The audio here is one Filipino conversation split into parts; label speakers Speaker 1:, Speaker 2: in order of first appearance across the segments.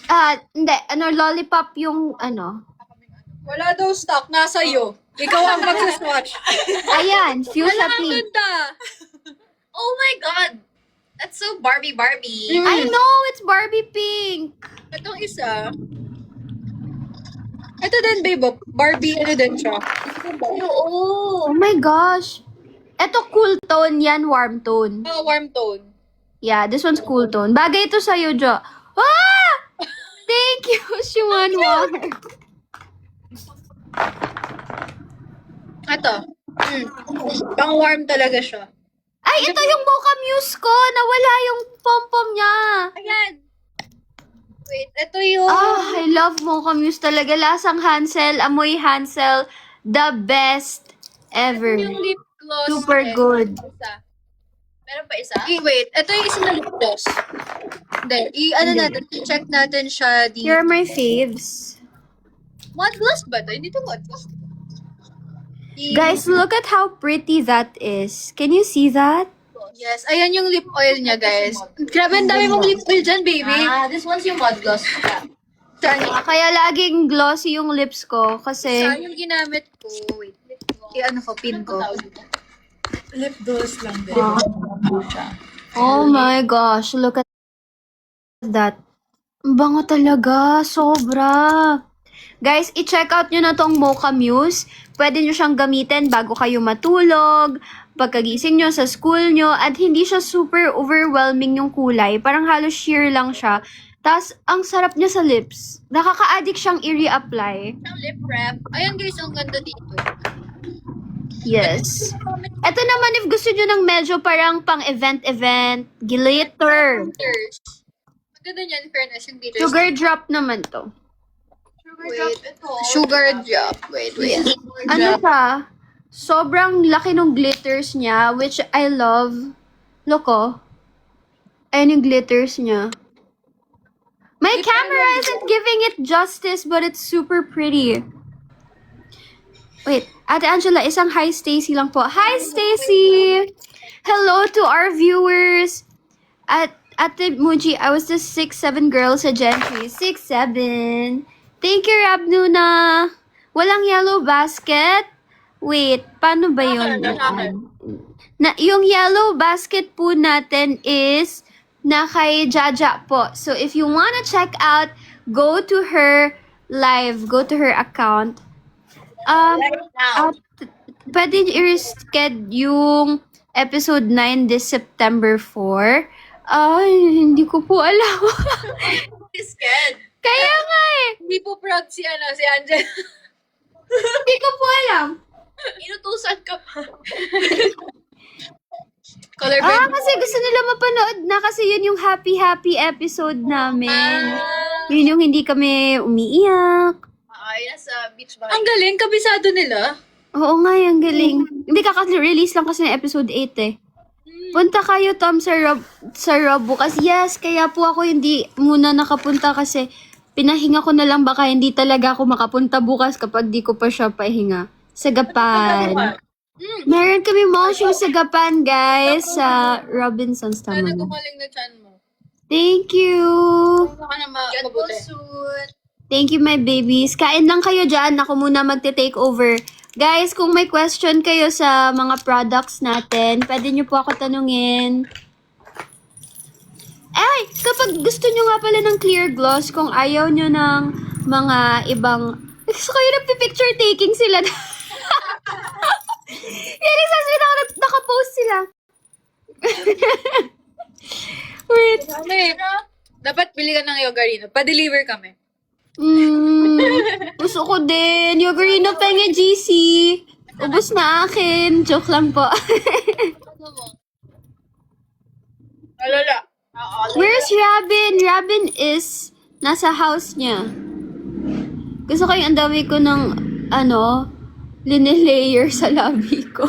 Speaker 1: Hindi. Lollipop yung
Speaker 2: Wala daw stock, nasa iyo. Ikaw ang mag-swatch.
Speaker 1: Ayan, fuchsia
Speaker 2: Ang
Speaker 1: pink.
Speaker 2: ganda.
Speaker 3: Oh my god! That's so Barbie.
Speaker 1: I know, it's Barbie pink.
Speaker 2: Itong isa. Ito din, babe. Barbie, ano din siya.
Speaker 1: Oh my gosh. Ito cool tone yan, warm tone.
Speaker 2: Warm tone.
Speaker 1: Yeah, this one's cool tone. Bagay ito sa'yo, Jo. Ah! Thank you, Shuman Water.
Speaker 2: Ito. Pang warm talaga siya.
Speaker 1: Ay, ito yung Mocha Muse ko. Nawala yung pom-pom niya.
Speaker 2: Ayan. Wait, ito yung...
Speaker 1: I love Mocha Muse talaga. Lasang Hansel, amoy Hansel. The best ever.
Speaker 2: Yung lip gloss.
Speaker 1: Super good.
Speaker 2: Isa.
Speaker 3: Meron pa isa?
Speaker 2: Wait, ito yung isa na lip gloss. Hindi, natin, i-check natin siya dito.
Speaker 1: Here are my faves.
Speaker 2: Mud gloss ba ito? Hindi ito mud gloss.
Speaker 1: Guys, look at how pretty that is. Can you see that?
Speaker 2: Yes, ayan yung lip oil niya, guys. Grabe, ang dami mong lip oil dyan, baby.
Speaker 3: This one's yung mud gloss.
Speaker 2: Saan
Speaker 1: Kaya laging glossy yung lips ko kasi
Speaker 2: yung ginamit ko? Wait, pin ko.
Speaker 3: Lip gloss lang din.
Speaker 1: oh my gosh, look at that. Ang bango talaga, sobra. Guys, i-check out nyo na tong Mocha Muse. Pwede nyo siyang gamitin bago kayo matulog, pagkagising nyo sa school nyo, at hindi siya super overwhelming yung kulay. Parang halos sheer lang siya. Tapos, ang sarap niya sa lips. Nakaka-addict siyang i-reapply.
Speaker 2: Ang lip wrap. Ayan, guys, ang ganda dito.
Speaker 1: Yes. Ito naman, if gusto nyo ng medyo parang pang event, glitter.
Speaker 2: Glitters. Ang ganda niyan, fairness, yung glitters.
Speaker 1: Sugar drop naman to.
Speaker 2: Wait. Sugar drop. Wait.
Speaker 1: Ano pa? Sobrang laki ng glitters niya, which I love. Look, oh. Ayan yung glitters niya. My camera isn't giving it justice, but it's super pretty. Wait, Ate Angela, isang hi Stacy lang po. Hi Stacy! Hello to our viewers. At Ate Muji, I was the 6'7" girl sa Gentry. 6'7". Thank you, Rab Nuna. Walang yellow basket? Wait, paano ba yun? Yung yellow basket po natin is na kay Jaja po. So, if you wanna check out, go to her live. Go to her account. Pwede i-reschedule yung episode 9 this September 4. Ay, hindi ko po alam.
Speaker 3: Scared.
Speaker 1: Kaya nga eh.
Speaker 2: Hindi po proud si Angel.
Speaker 1: Hindi ko po alam.
Speaker 3: Inutusan ka pa.
Speaker 2: Color
Speaker 1: Kasi gusto nila mapanood na kasi yun yung happy episode namin. Yun yung hindi kami umiiyak.
Speaker 3: Ay, nasa beach ba?
Speaker 2: Ang galing, kabisado nila.
Speaker 1: Oo nga, ang galing. Hindi kaka-release lang kasi ng episode 8 eh. Punta kayo, Tom, sa Rob bukas. Yes, kaya po ako hindi muna nakapunta kasi pinahinga ko na lang baka hindi talaga ako makapunta bukas kapag di ko pa siya pahinga. Sa Gapan. Meron kami mall show sa Gapan, guys. Sa Robinsons,
Speaker 2: Sana
Speaker 1: tama.
Speaker 2: gumaling na chan mo.
Speaker 1: Thank you.
Speaker 2: Baka na
Speaker 3: Get well
Speaker 2: mabuti.
Speaker 3: soon.
Speaker 1: Thank you, my babies. Kain lang kayo dyan. Ako muna magte-take over. Guys, kung may question kayo sa mga products natin, pwede nyo po ako tanungin. Ay, kapag gusto nyo nga pala ng clear gloss, kung ayaw nyo ng mga ibang... Gusto kayo nagpipicture taking sila. Yan, excited ako nakapost sila. Wait.
Speaker 2: Dapat bili ka ng Yogarino. Pa-deliver kami.
Speaker 1: Gusto ko din. Yogurino penge GC. Ubus na akin. Joke lang po.
Speaker 2: Alala.
Speaker 1: Where's Robin? Robin is nasa house niya. Gusto ko yung ang dami ko ng linelayer sa labi ko.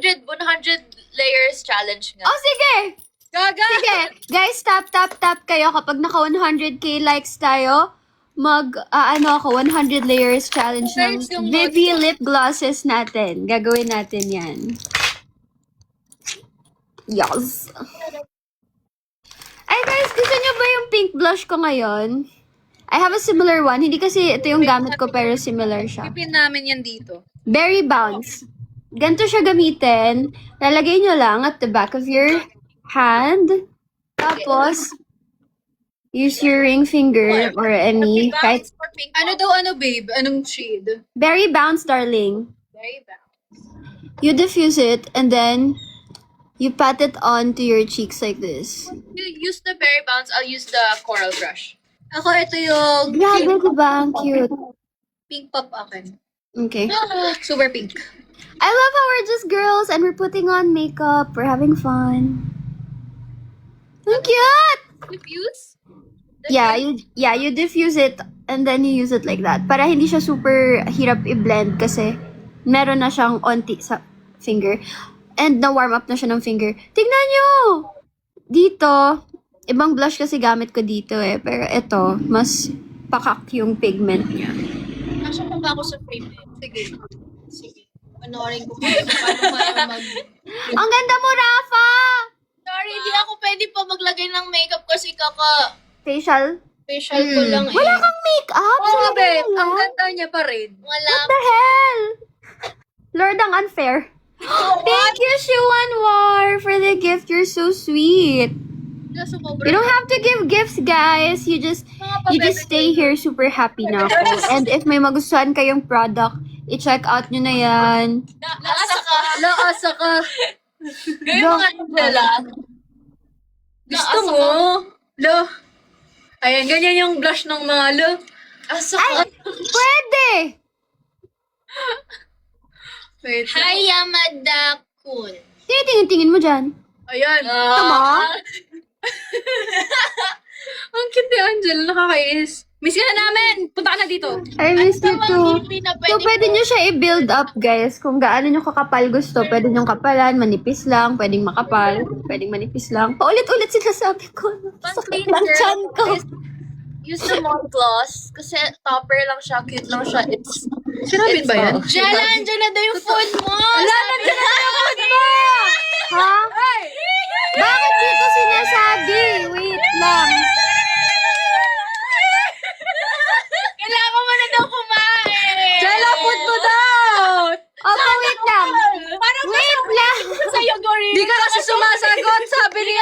Speaker 3: 100 layers challenge nga.
Speaker 1: Oh, sige!
Speaker 2: Gaga!
Speaker 1: Sige! Guys, tap kayo. Kapag naka 100k likes tayo, ako, 100 layers challenge ng
Speaker 2: Guys, yung
Speaker 1: Vivi lip glosses natin. Gagawin natin yan. Yes. Ay guys, gusto nyo ba yung pink pink blush ko ngayon. I have a similar one. Hindi kasi ito yung gamit ko pero similar siya.
Speaker 2: Pipin namin yan dito.
Speaker 1: Berry Bounce. Ganito siya gamitin. Lalagay nyo lang at the back of your hand. Tapos, use your ring finger or any. Kahit
Speaker 3: For pink.
Speaker 2: Ano daw, babe? Anong shade?
Speaker 1: Berry Bounce, darling.
Speaker 3: Very bad.
Speaker 1: You diffuse it and then you pat it onto your cheeks like this.
Speaker 3: You use the berry bounce, I'll use the coral brush.
Speaker 2: Ako, ito yung
Speaker 1: Grabe, diba? Ang cute.
Speaker 2: pink pop akin.
Speaker 1: Okay.
Speaker 2: Super pink.
Speaker 1: I love how we're just girls and we're putting on makeup. We're having fun. Ang cute!
Speaker 3: Diffuse?
Speaker 1: Yeah, you diffuse it and then you use it like that. Para hindi siya super hirap i-blend kasi meron na siyang onti sa finger. And na-warm up na siya ng finger. Tignan nyo! Dito, ibang blush kasi gamit ko dito eh. Pero ito, mas pakak yung pigment niya.
Speaker 3: Nasa pa ba ako sa frame eh?
Speaker 2: Sige. Sige. Panoorin ko kung paano mag...
Speaker 1: Ang ganda mo, Rafa!
Speaker 3: Sorry, hindi ako pwede pa maglagay ng makeup kasi
Speaker 1: Facial?
Speaker 3: facial ko lang eh.
Speaker 1: Wala kang makeup!
Speaker 2: Oo,
Speaker 1: Sino
Speaker 2: babe.
Speaker 1: ba
Speaker 2: Ang
Speaker 1: yan?
Speaker 2: ganda niya pa rin.
Speaker 3: Wala.
Speaker 1: What the hell? Lord, ang unfair. Thank you, Shuanwar, for the gift. You're so sweet. You don't have to give gifts, guys. You just stay here super happy na ako. And if may magustuhan kayong product, i-check out nyo na yan.
Speaker 3: Naasa ka.
Speaker 2: Laasa ka.
Speaker 3: Gawin mo nga Angela.
Speaker 2: Gusto mo? Lo. Ayan, ganyan yung blush ng mga lo.
Speaker 3: Asa ka.
Speaker 1: Pwede!
Speaker 2: Wait.
Speaker 3: Hi, Yamada-kun.
Speaker 1: Tinitingin-tingin mo dyan.
Speaker 2: Ayan.
Speaker 1: Tama?
Speaker 2: Ang cute ni Angela. Nakakainis. Miss ka na namin. Punta ka na dito.
Speaker 1: I miss you too.
Speaker 3: Hindi na
Speaker 1: So, pwede nyo siya i-build up, guys. Kung gaano nyo kakapal gusto, pwede nyo kapalan, manipis lang, pwedeng makapal, pwedeng manipis lang. Paulit-ulit sinasabi ko. Sakit ng chan ko.
Speaker 3: Use the mall gloss. Kasi topper lang siya, cute lang siya. It's...
Speaker 2: Sinabi ba yan?
Speaker 3: Jella, andyan na daw yung phone mo!
Speaker 2: Wala, nandiyan na yung phone mo!
Speaker 1: Ha? Bakit dito sinasabi? Wait lang.
Speaker 3: Kailangan mo na daw kumain!
Speaker 2: Jella, food mo daw!
Speaker 1: Opo, wait lang.
Speaker 3: Parang
Speaker 1: Wait lang.
Speaker 3: sa'yo, Gorilla.
Speaker 2: Di ka kasi sumasagot, sabi ni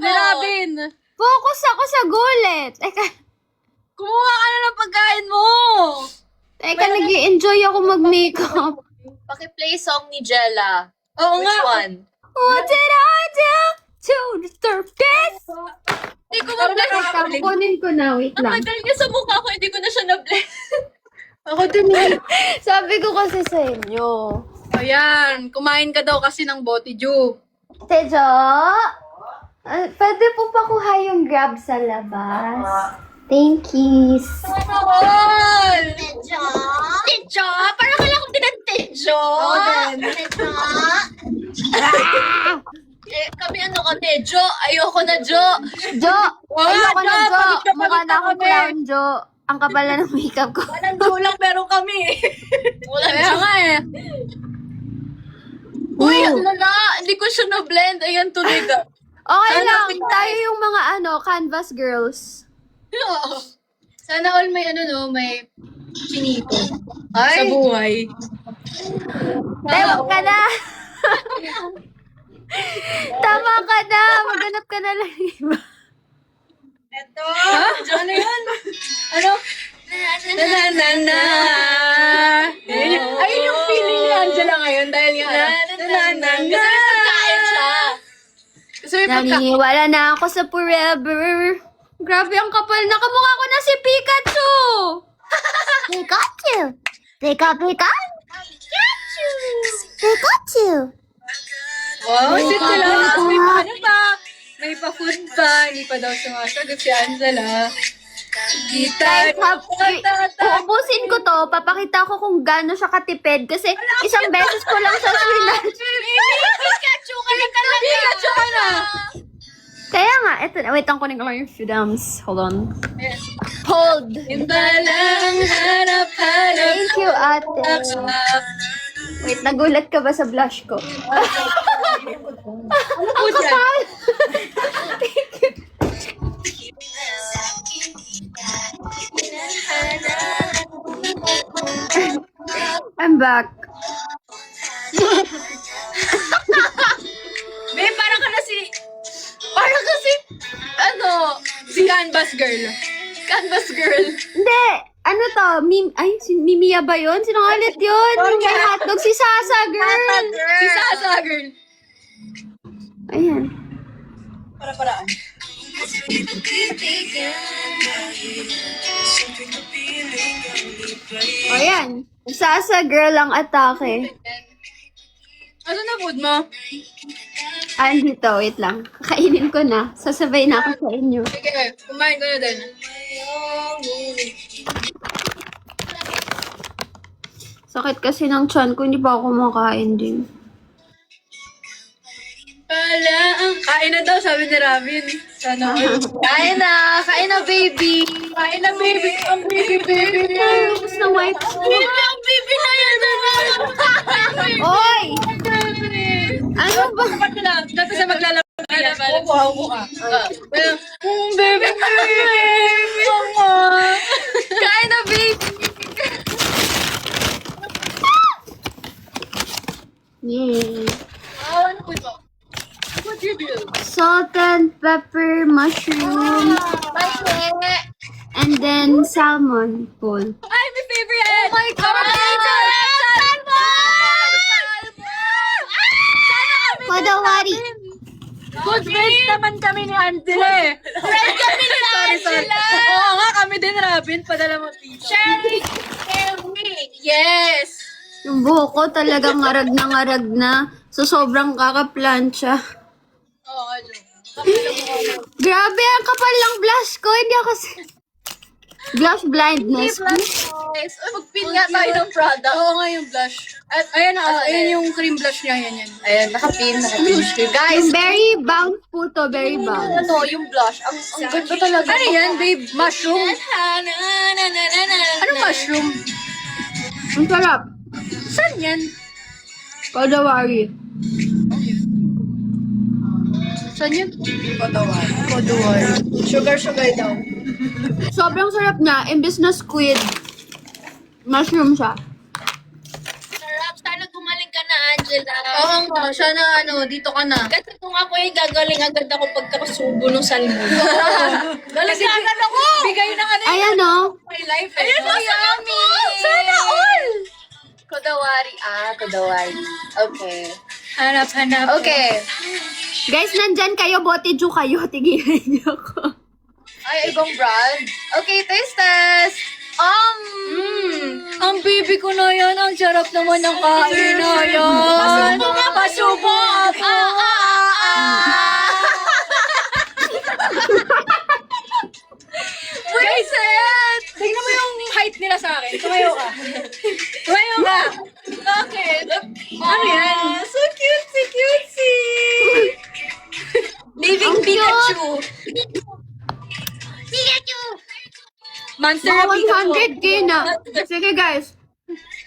Speaker 2: ni Robin.
Speaker 1: Focus ako sa gulit.
Speaker 2: Kumuha ka na ng pagkain mo!
Speaker 1: Teka, nag-i-enjoy ako mag-makeup.
Speaker 3: Paki-play song ni Jella.
Speaker 2: Oo
Speaker 3: Which
Speaker 2: nga.
Speaker 3: one?
Speaker 1: What did I do to deserve this?
Speaker 3: Hindi ko
Speaker 2: Parang
Speaker 3: ma-bless.
Speaker 1: Teka, kunin ko na. Wait
Speaker 3: Ang
Speaker 1: lang.
Speaker 3: tagal niya sa mukha ko, hindi ko na siya na-bless.
Speaker 2: Ako din eh.
Speaker 1: Sabi ko kasi sa inyo.
Speaker 2: Ayan, kumain ka daw kasi ng bote Ju.
Speaker 1: Tejo, pwede po pakuha yung grab sa labas. Thank you.
Speaker 2: All!
Speaker 3: Tejo! Parang kala kong tinantejo!
Speaker 2: Ako din.
Speaker 3: Tejo! Kami ano ka, Tejo? Ayoko na, Jo!
Speaker 1: Jo, ayoko na, Jo.
Speaker 2: pagod na
Speaker 1: Mukha na akong
Speaker 2: kami.
Speaker 1: clown, Jo. Ang kapal na ng makeup ko.
Speaker 2: Walang Jo lang pero kami.
Speaker 3: Wala
Speaker 2: Kaya
Speaker 3: Jo.
Speaker 2: nga eh.
Speaker 3: Uy, lala! Hindi ko siya na-blend. Ayan, tuloy ka.
Speaker 1: Okay
Speaker 2: Sana
Speaker 1: lang.
Speaker 2: pinay.
Speaker 1: Tayo yung mga canvas girls.
Speaker 2: Sana all may may chinito. Sa buhay.
Speaker 1: Tama ka na. Tama ka na. Maghanap ka na lang iba.
Speaker 3: Ito!
Speaker 2: Ha? Ano yun? Ano? Na. Ayun yung feeling ni Angela ngayon dahil nga na.
Speaker 3: Kasi may pagkain siya.
Speaker 2: Kasi may pagka...
Speaker 1: Naniniwala na ako sa forever. Grabe ang kapal na kamukha ko na si Pikachu. Pikachu. Pika. Pikachu.
Speaker 2: Wow, sweet sila. Tapos may ano pa. May pa-food pa. Hindi pa daw sumasagot si Angela. Kita.
Speaker 1: Uubusin ko to, papakita ko kung gaano siya katipid kasi isang beses ko lang siya sinunod.
Speaker 3: Pikachu ka na talaga!
Speaker 2: Pikachu ka na!
Speaker 1: Kaya nga, eto na. Wait, ang kunin ko lang yung films. Hold on. Hold!
Speaker 2: Imbalang hanap-hanap.
Speaker 1: Thank you, ate. Wait, nagulat ka ba sa blush ko? Ang kapal! back.
Speaker 2: Babe, parang ka na parang kasi, si Canvas Girl. Canvas Girl.
Speaker 1: Hindi! Ano to? Si Mimiya ba yun? Sinungalit yun? Yung may hotdog, si Sasa, girl!
Speaker 2: Si Sasa Girl.
Speaker 1: Ayan.
Speaker 2: Para-paraan.
Speaker 1: Ayan. Sasa, girl ang atake.
Speaker 2: Ano na food mo?
Speaker 1: Dito, wait lang. Kakainin ko na. Sasabay na ako sa inyo.
Speaker 2: Sige, kumain ko na din.
Speaker 1: Sakit kasi ng tiyan ko, hindi pa ako kumakain din.
Speaker 2: Kain na daw, sabi ni Robin. Sana all. Kain na, baby. Kain na, baby. Ang baby.
Speaker 1: Tapos na wipe.
Speaker 2: Baby, ang baby na yan.
Speaker 1: Oy! Ano ba?
Speaker 2: Dati sa maglalaro. Upo ka. Baby. Kain na, baby.
Speaker 1: Yeah.
Speaker 2: Ano po ito? What you do?
Speaker 1: Salt and pepper, mushroom, and then salmon bowl.
Speaker 2: Ay, my favorite! Oh my God!
Speaker 1: Kodawari.
Speaker 2: Good friends naman kami ni Angela eh. Friends kami ni Angela! Oo nga, kami din, Robin. Padala mo pizza. Sharing! Yes!
Speaker 1: Yung buhok ko talagang ngarag na. So, sobrang kakaplansya.
Speaker 2: Oo,
Speaker 1: Grabe, ang kapal lang blush ko. Hindi ako blush blindness.
Speaker 2: Yes. Mag-pin nga tayo ng product. Oo nga yung blush. At ayan, ayan yung cream blush niya. Yan. Ayan, nakapin. Guys,
Speaker 1: Yung berry bounce po to, berry bounce.
Speaker 3: Ano, yung blush. Ang ganda talaga.
Speaker 2: ano yan, babe? Mushroom? Ano mushroom?
Speaker 1: Ang sarap.
Speaker 2: Saan yan?
Speaker 1: Kodawari.
Speaker 2: Saan yan? Kodawari. Sugar daw.
Speaker 1: Sobrang sarap niya. Imbes na squid, mushroom siya.
Speaker 3: Sarap. Sana gumaling ka na, Angela.
Speaker 2: Oo nga, sana dito ka na.
Speaker 3: Kasi kung ako yung gagaling agad ako pagkakasubo ng salmon.
Speaker 2: Galing agad ako! Bigay na
Speaker 1: Ayan o.
Speaker 2: my life eh.
Speaker 3: Ayan, so yummy!
Speaker 2: Sana all!
Speaker 3: Kodawari. Kodawari. Okay.
Speaker 2: Hanap.
Speaker 3: Okay.
Speaker 1: Guys, nandyan kayo. Boteju kayo. Tigilan niyo ako.
Speaker 3: Ay, ibang brand. Okay, taste test.
Speaker 2: Ang baby ko na yan. Ang sarap naman ng kain na yan. Pasubo ako. Guys, tingnan mo yung height nila sa akin. Tumayo ka.
Speaker 3: Bakit?
Speaker 2: Ano yan?
Speaker 3: So cutesy. Living
Speaker 1: Ang
Speaker 3: Pikachu.
Speaker 2: Monster
Speaker 1: Mga
Speaker 2: Pikachu.
Speaker 1: 100k na. Sige guys.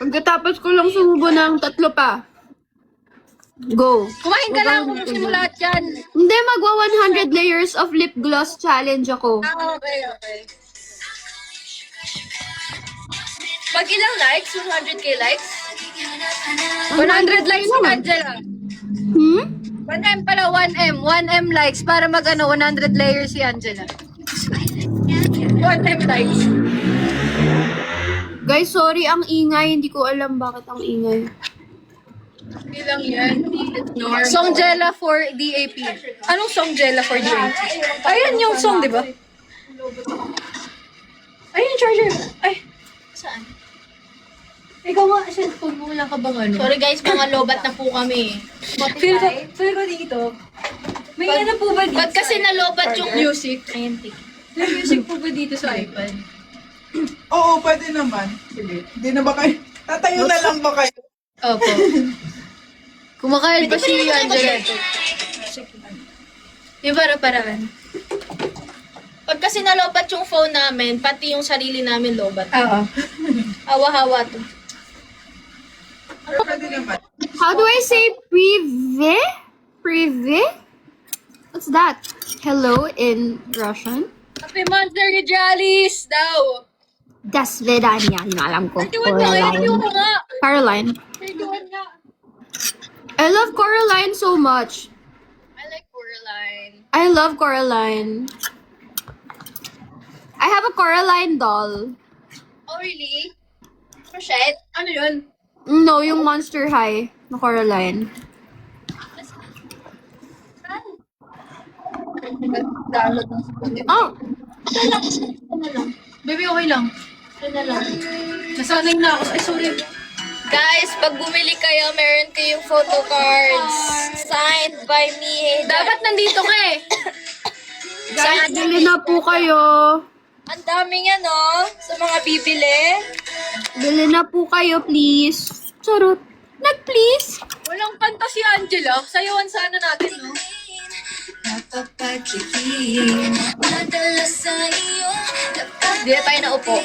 Speaker 1: Pagkatapos ko lang sumubo ng 3 pa. Go.
Speaker 2: Kumain ka lang kung gusto mo lahat yan.
Speaker 1: Hindi, magwa 100 layers of lip gloss challenge ako.
Speaker 2: Okay.
Speaker 3: Pag ilang likes? 100k likes?
Speaker 2: 100 likes ni Angela.
Speaker 1: Hmm?
Speaker 2: 1M pala, 1M. 1M likes para 100 layers si Angela. 1M likes.
Speaker 1: Guys, sorry ang ingay. Hindi ko alam bakit ang ingay.
Speaker 2: Ilang yan? Songjela for DAP. Anong Songjela for DAP? Ayan yung song, di ba? Ayun yung charger. Ay,
Speaker 3: Saan?
Speaker 2: ikaw nga, cellphone mo, wala ka bang ano?
Speaker 3: Sorry guys, mga lobat na po kami.
Speaker 2: Feel ko dito. May ano po ba dito?
Speaker 3: Ba't kasi nalobat yung
Speaker 2: music?
Speaker 3: Ayan,
Speaker 2: May music po ba dito sa iPad?
Speaker 4: Oo, pwede naman. Hindi na ba kayo? Tatayo na lang ba kayo?
Speaker 2: Opo. Kumakain pa si Angela. Yung para-paraan.
Speaker 3: Pag kasi nalobat yung phone namin, pati yung sarili namin lobat.
Speaker 2: Oo.
Speaker 3: Hawa-hawa to.
Speaker 4: Pwede naman.
Speaker 1: How do I say prive? Prive? What's that? Hello in Russian?
Speaker 2: Happy Monster Jalis daw.
Speaker 1: Dasvedanya. Yun ang alam ko.
Speaker 2: 31 na ngayon. Yung nga.
Speaker 1: Coraline.
Speaker 2: 31 na.
Speaker 1: I love Coraline so much.
Speaker 3: I like Coraline.
Speaker 1: I love Coraline. I have a Coraline doll.
Speaker 3: Oh, really? Crochet?
Speaker 2: Ano yun?
Speaker 1: No, yung Monster High na Coraline.
Speaker 2: Download ng Spotify.
Speaker 1: Oh,
Speaker 2: Baby, okay lang. Nasanay na ako. Ay, sorry.
Speaker 3: Guys, pag bumili kayo, meron kayong photo cards. Signed by me.
Speaker 2: Dapat nandito ka eh.
Speaker 1: guys, bili na po kayo.
Speaker 3: Ang daming ano, sa mga bibili.
Speaker 1: Bili na po kayo, please. Charot. Nag-please.
Speaker 2: Walang kanta si Angela. Sayawan sana natin, no?
Speaker 3: Di na tayo naupo.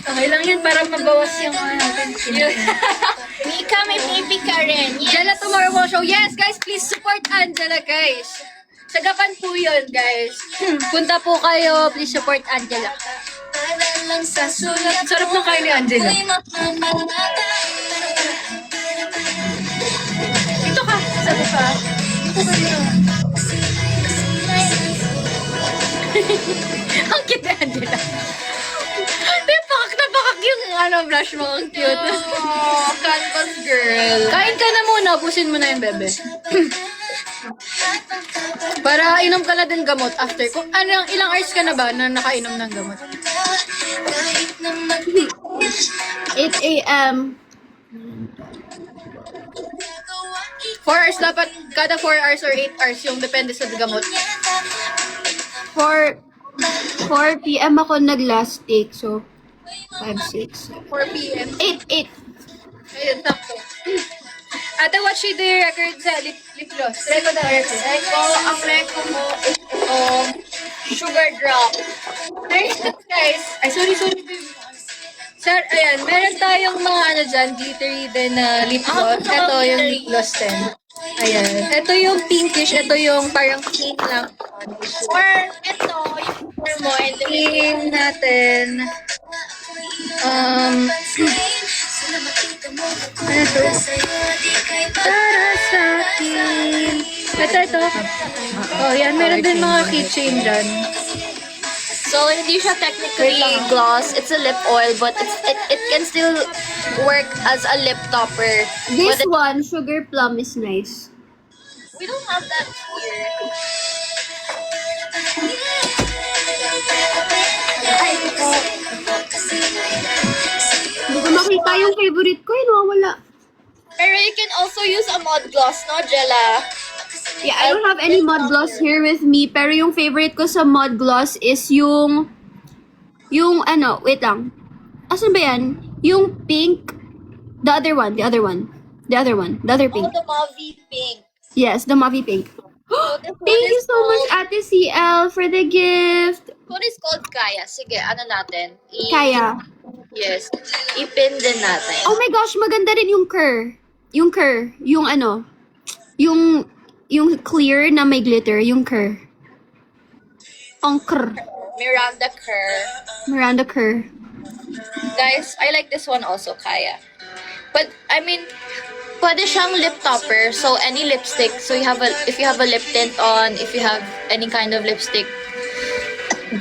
Speaker 2: Okay lang yan para mabawas yung ano natin.
Speaker 3: Mika, may baby ka rin.
Speaker 2: Angela Tomorrow Show. Yes, guys, please support Angela, guys. Sagapan po yun, guys. Punta po kayo. Please support Angela. Sarap ng kain ni Angela. Ito ka. Sabi pa. Ang cute ni Angela. Di, pakak na pakak yung ano, blush mo. Ang cute.
Speaker 3: Oh, canvas girl.
Speaker 2: Kain ka na muna. Ubusin mo na yung bebe. Para inom ka na din gamot after. Kung ano, ilang hours ka na ba na nakainom ng gamot?
Speaker 1: 8 a.m.
Speaker 2: 4 hours dapat, kada 4 hours or 8 hours yung depende sa gamot.
Speaker 1: 4 p.m. ako nag-last take, so 5, 6,
Speaker 2: 4 p.m.
Speaker 1: 8.
Speaker 2: Ayun, sakto. Ate, what should the record sa lip gloss? Record na record.
Speaker 3: Ang reko mo is itong sugar drop.
Speaker 2: Guys, ay sorry, baby. Sir, ayan, meron tayong mga ano dyan, glittery din na lip gloss. Ito yung lip gloss din. Ayan. Ito yung pinkish, ito yung parang pink lang.
Speaker 3: Or ito, yung for mo and the
Speaker 2: Cream natin. Ano to? Para sa akin. Ito. Oh, yan. Meron din mga keychain dyan.
Speaker 3: So, hindi siya technically gloss. It's a lip oil, but it can still work as a lip topper.
Speaker 1: This
Speaker 3: But
Speaker 1: one, Sugar Plum, is nice.
Speaker 3: we don't have that here.
Speaker 1: Hindi ko makita yung favorite ko, nawawala.
Speaker 3: Pero you can also use a mod gloss, no, Jella?
Speaker 1: Yeah, I don't have any mud gloss here with me, pero yung favorite ko sa mud gloss is yung ano, wait lang. Asan ba yan? Yung pink, the other pink.
Speaker 3: Oh, the mauve pink.
Speaker 1: Yes, the mauve pink.
Speaker 3: So, this
Speaker 1: Thank
Speaker 3: one
Speaker 1: you
Speaker 3: is
Speaker 1: so much,
Speaker 3: called-
Speaker 1: Ate CL, for the gift.
Speaker 3: One is called Kaya. Sige, ano natin?
Speaker 1: Kaya.
Speaker 3: Yes. Ipin din natin.
Speaker 1: Oh my gosh, maganda rin yung cur. Yung ano, yung clear na may glitter, yung cur. Ang cur.
Speaker 3: Miranda Kerr.
Speaker 1: Miranda cur.
Speaker 3: Guys, I like this one also, Kaya. But, I mean, pwede siyang lip topper. So, any lipstick. So, if you have a lip tint on, if you have any kind of lipstick,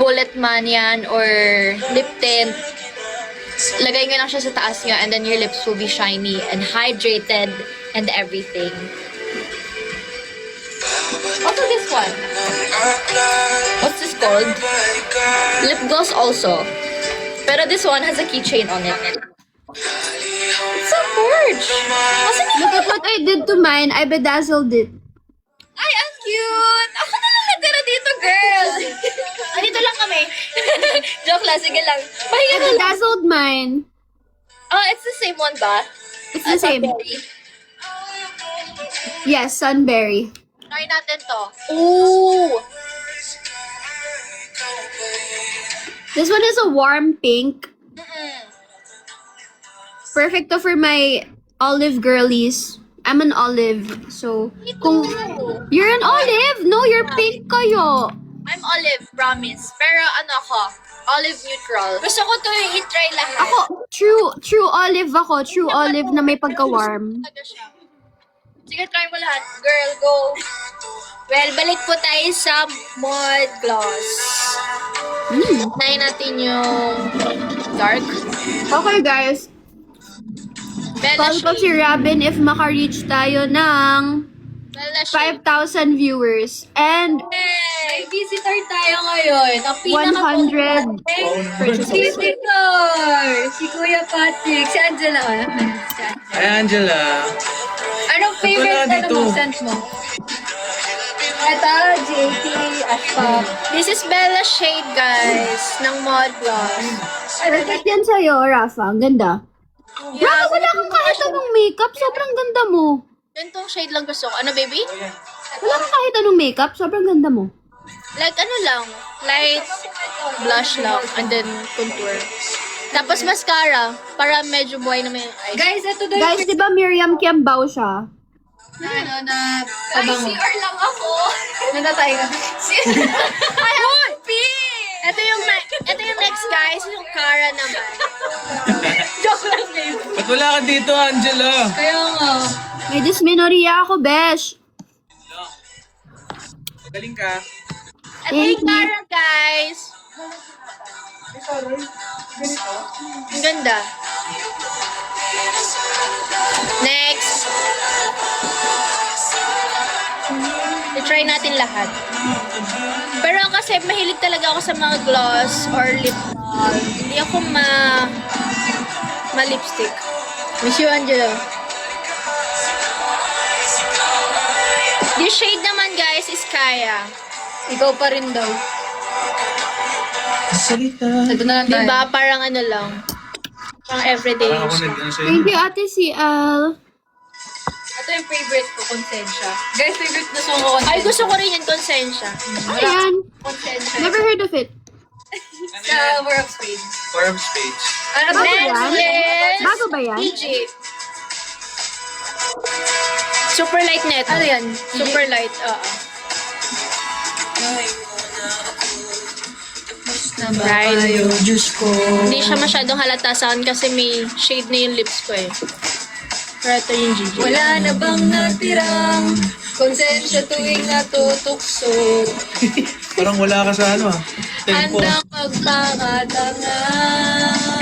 Speaker 3: bullet man yan, or lip tint, lagay nyo lang siya sa taas nyo, and then your lips will be shiny and hydrated and everything. Also this one. What's this called? Lip gloss also. Pero this one has a keychain on it. It's so gorge. Asan yung...
Speaker 1: Look at what I did to mine. I bedazzled it.
Speaker 3: Ay, ang cute! Ako na lang natira dito, girl! Andito lang kami. Joke lang, sige lang.
Speaker 1: I
Speaker 3: Pahinga ka lang.
Speaker 1: bedazzled mine.
Speaker 3: Oh, it's the same one ba?
Speaker 1: It's the same.
Speaker 3: Sunberry.
Speaker 1: Yes, Sunberry.
Speaker 3: Try natin to. Ooh!
Speaker 1: This one is a warm pink.
Speaker 3: Mm-mm.
Speaker 1: Perfect to for my olive girlies. I'm an olive. So, kung you're an olive, no, you're pink kayo.
Speaker 3: I'm olive, promise. Pero ano ako, Olive neutral. Gusto ko to i-try lahat.
Speaker 1: Ako, true olive ako. True olive na may pagka-warm.
Speaker 3: Talaga siya. Sige, try mo lahat. Girl, go. Well, balik po tayo sa Mod Gloss. Try natin yung dark.
Speaker 1: Okay, guys.
Speaker 3: Bella
Speaker 1: Call ko si Robin if maka-reach tayo ng
Speaker 3: Bella shade.
Speaker 1: 5,000 viewers. And
Speaker 2: May visitor tayo ngayon. Ang pinaka
Speaker 1: 100
Speaker 2: visitor! Si Kuya Patrick. Si Angela. Oh, si Angela.
Speaker 5: Hi, Angela.
Speaker 2: Anong favorite
Speaker 5: Ito na
Speaker 2: na
Speaker 5: dito.
Speaker 2: ng scent mo? Ito, JT, Ashpop.
Speaker 3: This is Bella shade, guys, ng Mod Gloss.
Speaker 1: Perfect yan sa'yo, Rafa. Ang ganda. Rafa, wala kang kahit anong makeup. Sobrang ganda mo.
Speaker 3: Ganitong shade lang gusto ko. Ano, baby?
Speaker 1: Wala kang kahit anong makeup. Sobrang ganda mo.
Speaker 3: Like, ano lang, light blush lang, and then contour. Tapos mascara, para medyo buhay naman yung eyes.
Speaker 2: Guys, ito daw
Speaker 1: Guys, di ba Miriam Kiambao siya?
Speaker 2: na ano na pabango.
Speaker 3: CR lang ako.
Speaker 2: Nanatay ka.
Speaker 3: Ito yung next, guys, yung Cara naman.
Speaker 2: Joke lang, babe.
Speaker 5: Ba't wala ka dito, Angela?
Speaker 2: Kaya nga.
Speaker 1: May dysmenorrhea ako, besh.
Speaker 5: Galing ka.
Speaker 3: Ito yung Cara, guys. Ang ganda. Next. I-try natin lahat. Pero kasi mahilig talaga ako sa mga gloss or lip balm. Hindi ako ma-lipstick.
Speaker 2: Miss you, Angela.
Speaker 3: Yung shade naman, guys, is Kaya.
Speaker 2: Ikaw pa rin daw.
Speaker 5: Salita.
Speaker 2: Ito na lang tayo.
Speaker 3: Diba? Parang ano lang. Parang everyday
Speaker 5: Parang ako
Speaker 3: use.
Speaker 5: nag-ano sa'yo.
Speaker 1: Thank you, Ate CL.
Speaker 2: Ito yung favorite ko, Konsensya. Guys, favorite na song ko, Konsensya.
Speaker 3: Ay, gusto ko rin yung Konsensya.
Speaker 1: Ayan.
Speaker 2: Konsensya.
Speaker 1: Never heard of it.
Speaker 2: Sa War of Spades.
Speaker 5: Four of Spades.
Speaker 2: Ano
Speaker 1: Bago
Speaker 2: ba
Speaker 1: yan?
Speaker 3: Yes!
Speaker 1: Bago ba yan?
Speaker 3: PG. Super light net.
Speaker 2: Ano yan?
Speaker 3: Super light, oo. Right.
Speaker 2: Ayo, Diyos ko.
Speaker 3: Hindi siya masyadong halata sa akin kasi may shade na yung lips ko eh. Pero ito yung Gigi.
Speaker 2: Wala na bang natirang konsensya tuwing natutukso?
Speaker 5: Parang wala ka sa ano ah. Tempo.
Speaker 2: Handang magpakatanga.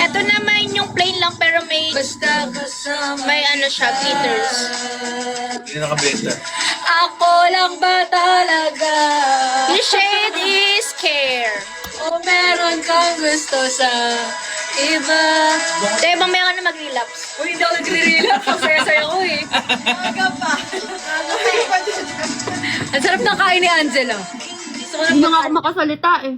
Speaker 3: Ito naman yung plain lang pero may
Speaker 2: Basta kasama.
Speaker 3: may ano siya, glitters.
Speaker 5: Hindi nakabenta.
Speaker 2: Ako lang ba talaga?
Speaker 3: Yung shade is Care.
Speaker 2: O meron kang gusto sa iba?
Speaker 3: Diba, mamaya ka na mag-relapse.
Speaker 2: Uy, hindi ako nagre-relapse. Ang saya-saya ko eh.
Speaker 4: Aga pa.
Speaker 2: Ang sarap ng kain ni Angela. Gusto ko
Speaker 1: Hindi
Speaker 2: na
Speaker 1: na nga ako makasalita eh.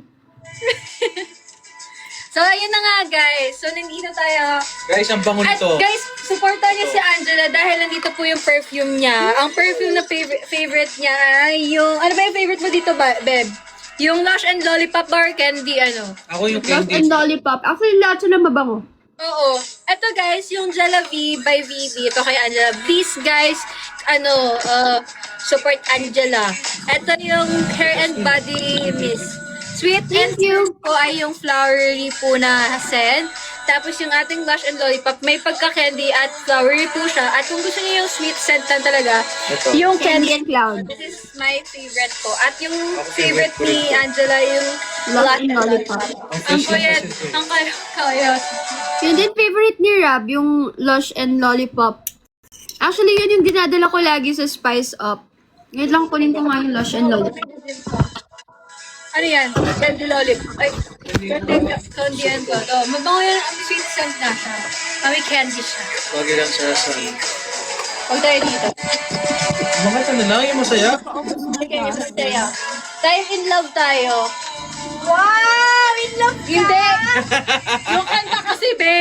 Speaker 2: So, ayun na nga guys. So, nandito tayo.
Speaker 5: Guys, ang bango
Speaker 2: At
Speaker 5: nito.
Speaker 2: guys, supportan niyo si Angela dahil nandito po yung perfume niya. Ang perfume na favorite niya ay yung... Ano ba yung favorite mo dito, Beb? Yung Lush and Lollipop Bar Candy, ano?
Speaker 5: Ako yung
Speaker 1: Lost
Speaker 5: candy.
Speaker 1: and Lollipop. Actually, lahat sila mabango.
Speaker 2: Oo. Ito guys, yung Jella V by VB. Ito kay Angela. Please guys, ano, support Angela. Ito yung Hair and Body Mist. Sweet and
Speaker 1: you.
Speaker 2: po ay yung flowery po na scent. Tapos yung ating Lush and Lollipop, may pagka-candy at flowery po siya. At kung gusto niyo yung sweet scent lang talaga,
Speaker 5: Ito.
Speaker 2: yung
Speaker 1: Candy
Speaker 2: candy.
Speaker 1: and Cloud.
Speaker 2: This is my favorite po. At yung
Speaker 5: favorite
Speaker 2: favorite
Speaker 5: ko
Speaker 2: ni
Speaker 5: rin po.
Speaker 2: Angela, yung
Speaker 1: Lush
Speaker 2: Lush
Speaker 1: and
Speaker 2: and
Speaker 1: Lollipop.
Speaker 2: Lollipop.
Speaker 5: Ang
Speaker 2: Ang
Speaker 5: face lang
Speaker 2: kuyat,
Speaker 5: kasi ito eh.
Speaker 2: ang kaya.
Speaker 1: Yun din favorite ni Rab, yung Lush and Lollipop. Actually, yun yung dinadala ko lagi sa Spice Up. Ngayon lang kunin ko nga yung Lush and Lollipop.
Speaker 2: Ano yan? Candy Lollipop. Ay, candy and gold. Oh, mabango yan. Ang sweet scent na siya. May candy siya.
Speaker 5: Wag lang sa sun.
Speaker 2: Huwag tayo dito.
Speaker 5: Bakit ano lang yung masaya?
Speaker 2: Okay, masaya. Tayo in love tayo. Wow! In love ka! Hindi! Yung kanta kasi, be.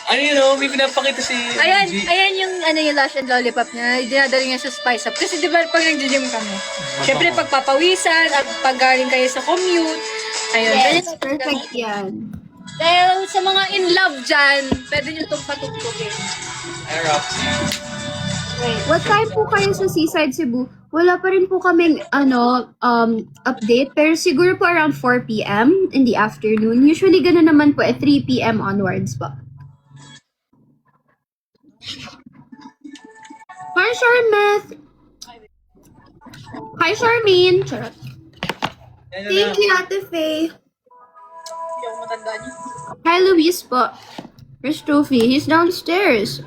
Speaker 5: Ano yun oh? May pinapakita si
Speaker 2: Ayan,
Speaker 5: G.
Speaker 2: ayan yung ano yung Lush and Lollipop niya. Dinadala niya sa Spice Up. Kasi di ba pag nag-gym kami, syempre pagpapawisan at pag galing kayo sa commute, ayun.
Speaker 1: Yes,
Speaker 2: ganyan.
Speaker 1: perfect yan.
Speaker 2: Dahil sa mga in love dyan, pwede nyo itong patugtugin.
Speaker 5: Ay, Roxy.
Speaker 1: What time po kayo sa Seaside Cebu? Wala pa rin po kaming, update. Pero siguro po around 4 p.m. in the afternoon. Usually, gano'n naman po 3 p.m. onwards po. Hi, Charmeth! Hi, Charmaine! Charot. Thank you, Ate Faye.
Speaker 2: Hindi ako matanda niyo.
Speaker 1: Hi, Luis po. Where's Trophy? He's downstairs.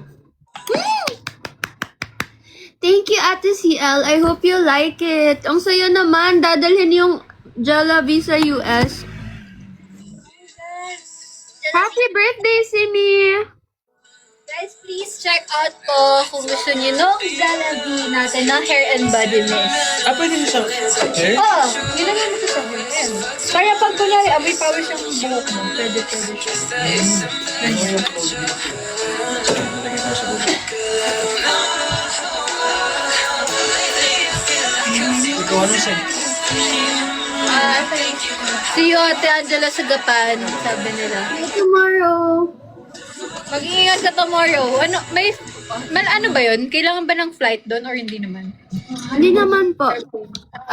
Speaker 1: Thank you, Ate CL. I hope you like it. Ang saya naman. Dadalhin yung Jollibee sa US. Happy birthday, Simi!
Speaker 2: Guys, please check out po kung gusto niyo nung Jollibee natin na hair and body mist.
Speaker 5: Pwede siya sa hair?
Speaker 2: Oo, nilagay mo ito sa hair. Ayan. Kaya pag kunyari, amoy pawis yung buhok mo, pwede siya.
Speaker 5: Ikaw ano siya?
Speaker 2: See you, Ate Angela, sa Gapan, sabi nila.
Speaker 1: Tomorrow.
Speaker 2: Mag-iingat ka tomorrow. Ano ba yun? Kailangan ba ng flight doon or hindi naman?
Speaker 1: Hindi naman po.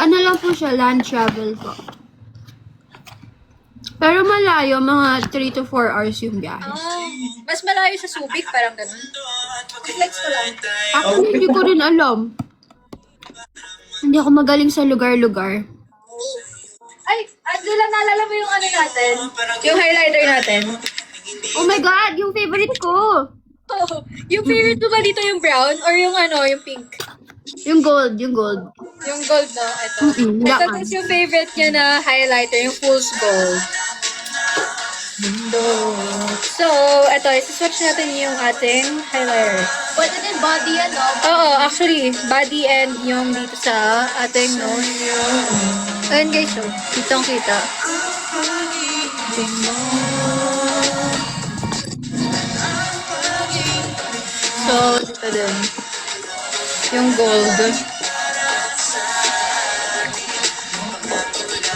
Speaker 1: Ano lang po siya, land travel po. Pero malayo, mga 3 to 4 hours yung biyahe.
Speaker 2: Mas malayo sa Subic, parang ganun. Flex ko lang.
Speaker 1: Actually, hindi ko rin alam. Hindi ako magaling sa lugar-lugar.
Speaker 2: Ay, Angela, naalala mo yung ano natin? Yung highlighter natin?
Speaker 1: Oh my God! Yung favorite ko!
Speaker 2: Oh, yung favorite mo ba dito yung brown or yung yung pink?
Speaker 1: Yung gold, yung gold.
Speaker 2: Yung gold, no? Ito.
Speaker 1: Mm-mm,
Speaker 2: Ito
Speaker 1: yan.
Speaker 2: kasi yung favorite niya na highlighter, yung Fool's Gold. So, ito, isi-swatch natin yung ating highlighter.
Speaker 3: Pwede din body, ano?
Speaker 2: Oo, actually, body and yung dito sa ating nose. Ayan guys, so, kitang-kita. So, dito din. Yung gold.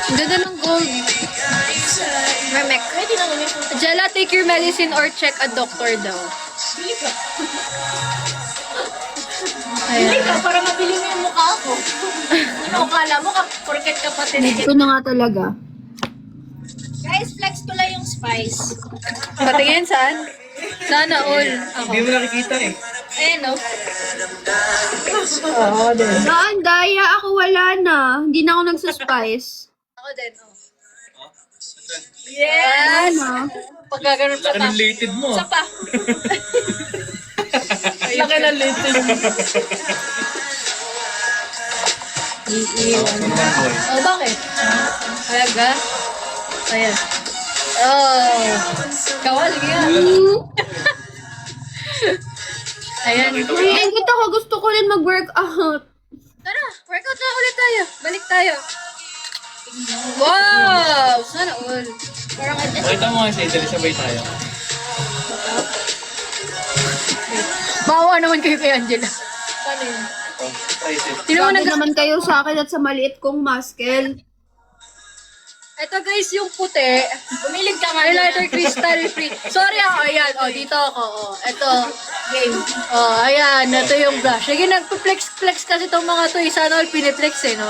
Speaker 2: Ang ganda ng gold. Remek.
Speaker 3: Pwede naman yung
Speaker 2: Jella, take your medicine or check a doctor daw.
Speaker 3: Hindi
Speaker 2: Ayan.
Speaker 3: ka, para mabili mo yung mukha ko. Ano, kala mo, porket ka pati.
Speaker 1: Ito na nga talaga.
Speaker 3: Guys, flex ko lang yung spice.
Speaker 2: Patingin saan? Sana all. Ako.
Speaker 5: Hindi mo nakikita eh.
Speaker 3: Ayan, no?
Speaker 2: Oo, din.
Speaker 1: Saan, Daya? Ako wala na. Hindi na ako nagsaspice.
Speaker 3: Ako din, oh.
Speaker 1: Wala
Speaker 2: Yes!
Speaker 1: na.
Speaker 2: Pagkaganon pa
Speaker 5: Laki
Speaker 2: ta.
Speaker 5: ng lated mo.
Speaker 3: Isa pa.
Speaker 2: Laki ng lated. Oh, bakit? Talaga? Ayan. Oh. Kawal, yan. Ayan.
Speaker 1: Ay, kita ko. Gusto ko rin mag-workout.
Speaker 2: Tara, workout na ulit tayo. Balik tayo. Wow! Sana all.
Speaker 3: Parang ito.
Speaker 5: Pakita mo nga sa Italy, sabay tayo.
Speaker 2: Bawa naman kayo kay Angela.
Speaker 3: Paano yun?
Speaker 5: Try it.
Speaker 2: Sino mo
Speaker 1: Sabi naman kayo sa akin at sa maliit kong muscle.
Speaker 2: Ito guys, yung puti.
Speaker 3: Bumilig ka nga.
Speaker 2: Highlighter crystal free. Sorry ako, ayan. Oh, dito ako. Oh, ito.
Speaker 3: Game.
Speaker 2: Oh, ayan. Ito yung blush. Sige, nagpa-flex kasi itong mga to. Sana all piniplex eh, no?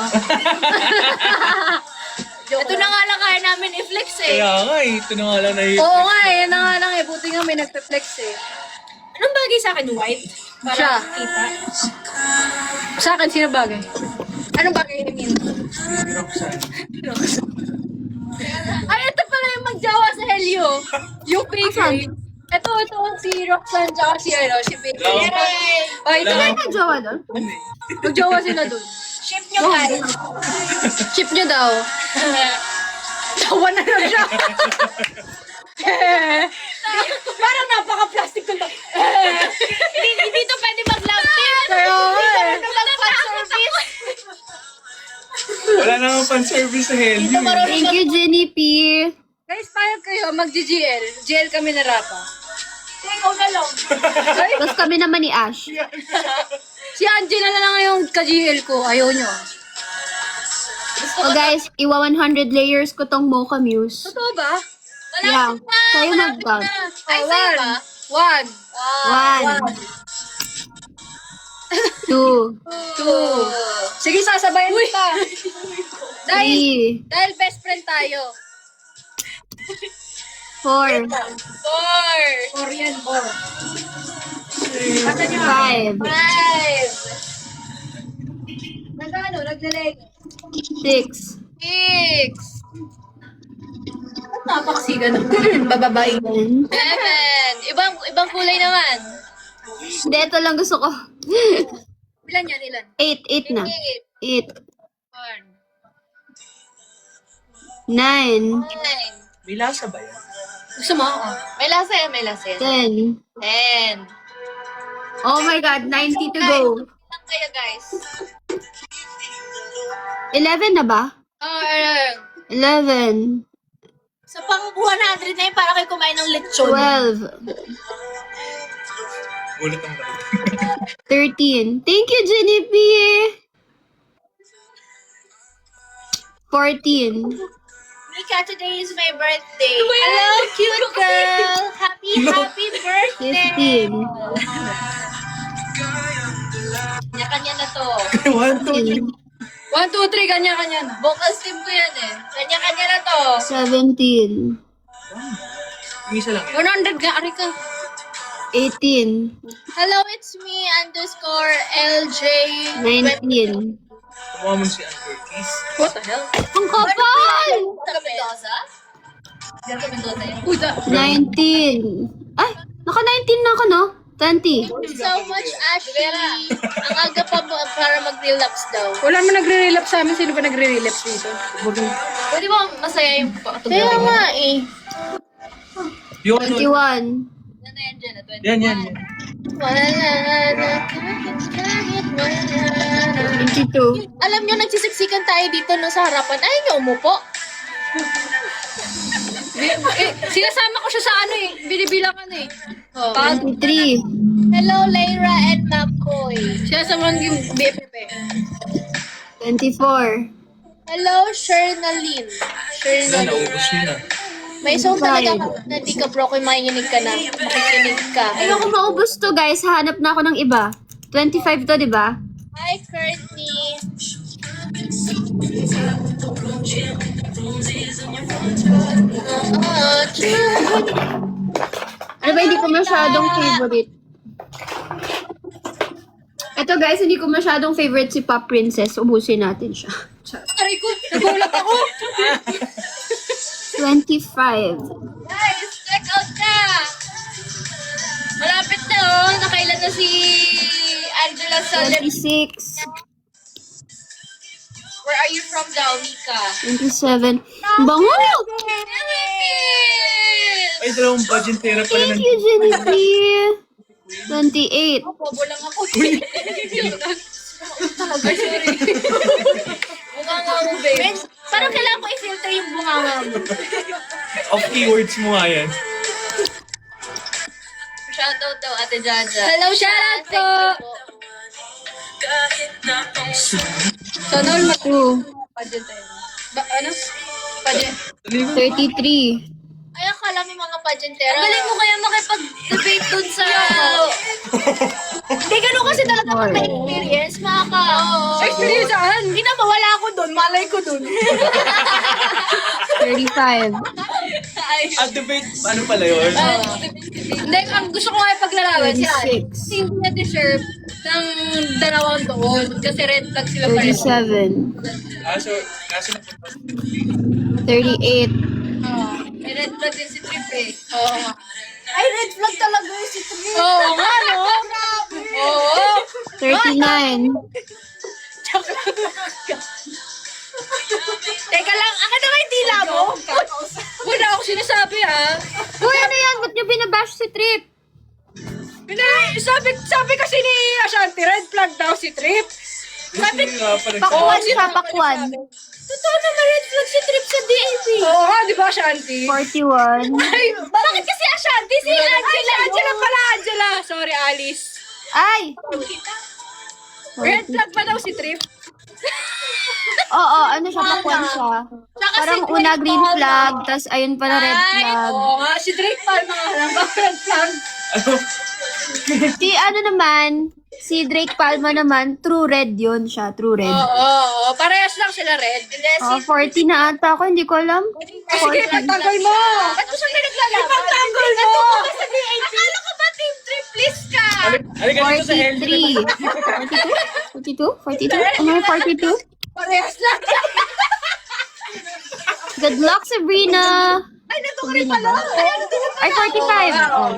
Speaker 3: Ito na nga lang kaya namin i-flex eh.
Speaker 5: Kaya nga eh, ito na nga lang na
Speaker 2: Oo nga eh. Yan na nga lang eh. Buti nga may nagpa-flex eh.
Speaker 3: Anong bagay sa akin? White? Para
Speaker 2: Siya.
Speaker 3: kita.
Speaker 2: Sa akin, sino bagay?
Speaker 3: Anong bagay I mean?
Speaker 2: Ay, ito pala yung magjawa sa Helio. Yung Piggy. Ito, si Roxanne, tsaka si Piggy.
Speaker 5: Hello.
Speaker 2: Oh, ito.
Speaker 1: May nagjawa doon?
Speaker 2: Magjawa sila dun.
Speaker 3: Ship nyo guys.
Speaker 2: Chip nyo daw. Tawa na lang siya.
Speaker 3: Parang napaka-plastic to. Hindi to pwede mag-love
Speaker 2: Kaya nga eh.
Speaker 3: Mag-fan-service.
Speaker 5: Wala na akong fan-service sa Helio.
Speaker 1: Thank you, Jenny P.
Speaker 2: Guys, payag kayo, mag-GGL. GL kami na rapa.
Speaker 3: Ikaw na lang.
Speaker 1: Tapos kami naman ni Ash.
Speaker 2: Si Angela na lang yung ka-GL ko. Ayaw nyo.
Speaker 1: So guys, iwa 100 layers ko tong Mocha Muse.
Speaker 2: Totoo ba?
Speaker 1: Yeah. Kayo mag-count.
Speaker 3: Ay, sa'yo ba?
Speaker 2: One.
Speaker 1: One. 2,
Speaker 2: 2. Sige, sasabayan kita. Dahil
Speaker 1: 3,
Speaker 2: best friend tayo.
Speaker 1: 4,
Speaker 2: 4 yan, 4.
Speaker 1: 5,
Speaker 2: 5. Nagano, nagdalag.
Speaker 1: 6,
Speaker 2: 6. Napakasiga ng bababae.
Speaker 1: 7.
Speaker 3: 7. Ibang kulay naman.
Speaker 1: Hindi, ito lang gusto ko.
Speaker 2: Ilan yan, ilan?
Speaker 1: 8, 8 na. 8,
Speaker 3: 1.
Speaker 1: 9,
Speaker 3: 9.
Speaker 5: May lasa ba yan?
Speaker 2: Gusto mo?
Speaker 3: May lasa yan, may lasa yan.
Speaker 1: 10.
Speaker 3: 10.
Speaker 1: Oh my God, 90 to go.
Speaker 3: Ilang kayo, guys?
Speaker 1: 11 na ba? 11,
Speaker 3: Sa pang 100 na yun, para kayo kumain ng lechon.
Speaker 1: 12,
Speaker 5: Ulit ang laro.
Speaker 1: 13. Thank you, Jenny P. 14,
Speaker 3: Mika, today is my birthday. Hello, cute girl. Happy birthday.
Speaker 1: 15,
Speaker 3: Kanya-kanya na to.
Speaker 5: 1, 2,
Speaker 1: 16,
Speaker 2: 1, 2, 3, kanya-kanya na.
Speaker 3: Vocals team ko yan eh. Kanya-kanya na to.
Speaker 1: 17,
Speaker 5: Yung isa lang yan.
Speaker 2: 100 nga, ari ka.
Speaker 1: 18,
Speaker 3: Hello, it's me, _LJ.
Speaker 1: 19.
Speaker 5: Kumuha mo si Ann Curtis.
Speaker 2: What the hell?
Speaker 1: Ang kapal!
Speaker 3: Taga Mendoza? Diyan ka Mendoza yun.
Speaker 2: Uy,
Speaker 1: 19. Ay, naka-19 na ako, no? 20.
Speaker 3: Thank you so much, Ashley. Ang aga pa mo para mag-relapse daw.
Speaker 2: wala man nagre-relapse sa amin. Sino ba nagre-relapse dito?
Speaker 3: Pwede ba masaya yung patuloy? Kaya nga eh.
Speaker 5: Yung ano?
Speaker 1: 21.
Speaker 3: Yan na yan dyan, 21.
Speaker 5: Yan.
Speaker 3: Wala na kahit wala na.
Speaker 1: 22.
Speaker 3: Alam nyo, nagsisiksikan tayo dito no sa harapan. Ay, nyo umupo.
Speaker 2: Sinasama ko siya sa ano eh. Binibilangan eh. Oh.
Speaker 1: 23.
Speaker 3: Hello, Lyra and McCoy.
Speaker 2: Sinasama yung BFF eh.
Speaker 1: 24.
Speaker 3: Hello, Shernaline.
Speaker 5: Yan, naubos nyo na.
Speaker 3: May song talaga na di ka broke, makikinig ka na. Makikinig ka.
Speaker 1: Ayoko maubos to, guys. Hanap na ako ng iba. 25 to, di ba?
Speaker 3: Hi, Courtney.
Speaker 1: Ano ba, hindi ko masyadong favorite. Ito, guys, hindi ko masyadong favorite si Pop Princess. Ubusin natin siya.
Speaker 2: Aray ko, nagulat ako.
Speaker 1: 25.
Speaker 3: Guys, check out na! Malapit na oh. Nakailan na si Angela sa
Speaker 1: 26.
Speaker 3: Where are you from daw, Mika?
Speaker 1: 27. Bango!
Speaker 5: Ay, dalawang pageantera pala
Speaker 1: Thank
Speaker 5: ng...
Speaker 1: you, Jennifer. 28.
Speaker 3: Bobo lang ako. Ay, sorry. Bunganga mo, babe. Parang kailangan ko i-filter yung bunganga mo.
Speaker 5: Off keywords mo nga yan.
Speaker 3: Shoutout daw, Ate Jaja.
Speaker 2: Hello, shoutout po. Sana all
Speaker 1: 2.
Speaker 2: pageant tayo. Ano? Pageant.
Speaker 1: 33.
Speaker 3: Ay, akala mo yung mga pageantera. Ang galing mo kaya makipag-debate dun sa... Hindi, ganun kasi talaga pag may experience, makaka...
Speaker 2: Experience saan?
Speaker 3: Hindi na mawala ako dun, malay ko dun.
Speaker 1: 35.
Speaker 5: At debate, ano pala yun?
Speaker 2: Hindi, ang gusto ko nga ipaglarawan si Alex.
Speaker 1: 26.
Speaker 2: Hindi niya deserve ng dalawang doon kasi red flag sila pa rin.
Speaker 1: 37.
Speaker 5: Kaso na
Speaker 1: 38.
Speaker 3: May red flag din si Trip eh.
Speaker 2: Oo nga.
Speaker 3: Ay, red flag talaga yung si Trip.
Speaker 2: Oo nga, no? Oo.
Speaker 1: 39.
Speaker 3: Teka lang, akin na yung dila mo.
Speaker 2: Wala ako sinasabi ah.
Speaker 1: Uy, ano yan? Ba't niyo binabash si Trip?
Speaker 2: Sabi kasi ni Ashanti, red flag daw si Trip.
Speaker 5: Sabi nga pala.
Speaker 1: Pakwan siya, pakwan.
Speaker 3: Totoo na may red flag si Trip sa DAV.
Speaker 2: Oo nga, di ba Ashanti?
Speaker 1: 41.
Speaker 2: Ay,
Speaker 3: Bakit kasi Ashanti? Si Angela.
Speaker 2: Angela pala, Angela. Sorry, Alice.
Speaker 1: Ay!
Speaker 2: Red flag pa daw si Trip.
Speaker 1: Oo, ano siya, pakwan siya.
Speaker 3: Tsaka
Speaker 1: Parang
Speaker 3: si
Speaker 1: una
Speaker 3: Drake
Speaker 1: green
Speaker 3: pa,
Speaker 1: flag, tas ayun pala red flag.
Speaker 2: Oo nga, si Drake pa mga alam ba red flag.
Speaker 1: Si ano naman, Si Drake Palma naman, true red yun siya. True red.
Speaker 2: Oo, parehas lang sila red.
Speaker 1: Oh, 40 na ata ako, hindi ko alam.
Speaker 2: Sige, pagtanggol mo! Ba't mo siya pinaglalaban? Ipagtanggol mo! Akala ko ba team triplets ka?
Speaker 5: Halika dito sa L.
Speaker 1: 43? 42? 42? Am I 42?
Speaker 2: Parehas lang.
Speaker 1: Good luck, Sabrina!
Speaker 2: Ay, natuloy pala.
Speaker 1: Ay, 45. Oh.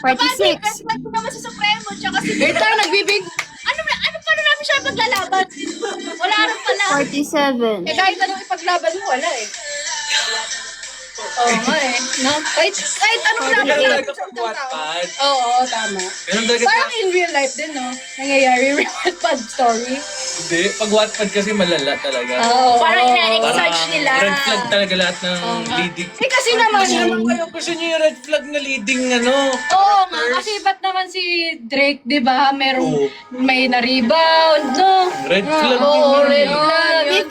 Speaker 1: 46.
Speaker 3: Ba't mo naman si Supremo, tsaka si...
Speaker 2: Ito, nagbibig.
Speaker 3: Ano pa namin siya maglalaban? Wala rin pala.
Speaker 1: 47.
Speaker 2: Kahit anong ipaglaban mo, wala eh. Oo nga eh. No? Kahit anong
Speaker 5: Ganun
Speaker 2: laban.
Speaker 5: talaga pag Wattpad.
Speaker 2: Oo, tama.
Speaker 5: Ganun talaga sa...
Speaker 2: Parang in real life din, no? Nangyayari real Wattpad story.
Speaker 5: Hindi. Pag Wattpad kasi malala talaga.
Speaker 2: Oo.
Speaker 3: Parang ina-exarch
Speaker 5: Parang
Speaker 3: nila.
Speaker 5: red flag talaga lahat ng leading.
Speaker 2: Eh kasi naman,
Speaker 5: Kasi naman kayo gusto niyo yung red flag na leading ano.
Speaker 2: oo nga, kasi ba't naman si Drake, di ba,
Speaker 5: Oo.
Speaker 2: may na-rebound, no?
Speaker 5: Red flag
Speaker 2: Oo,
Speaker 5: din
Speaker 2: red
Speaker 5: yun.
Speaker 2: flag.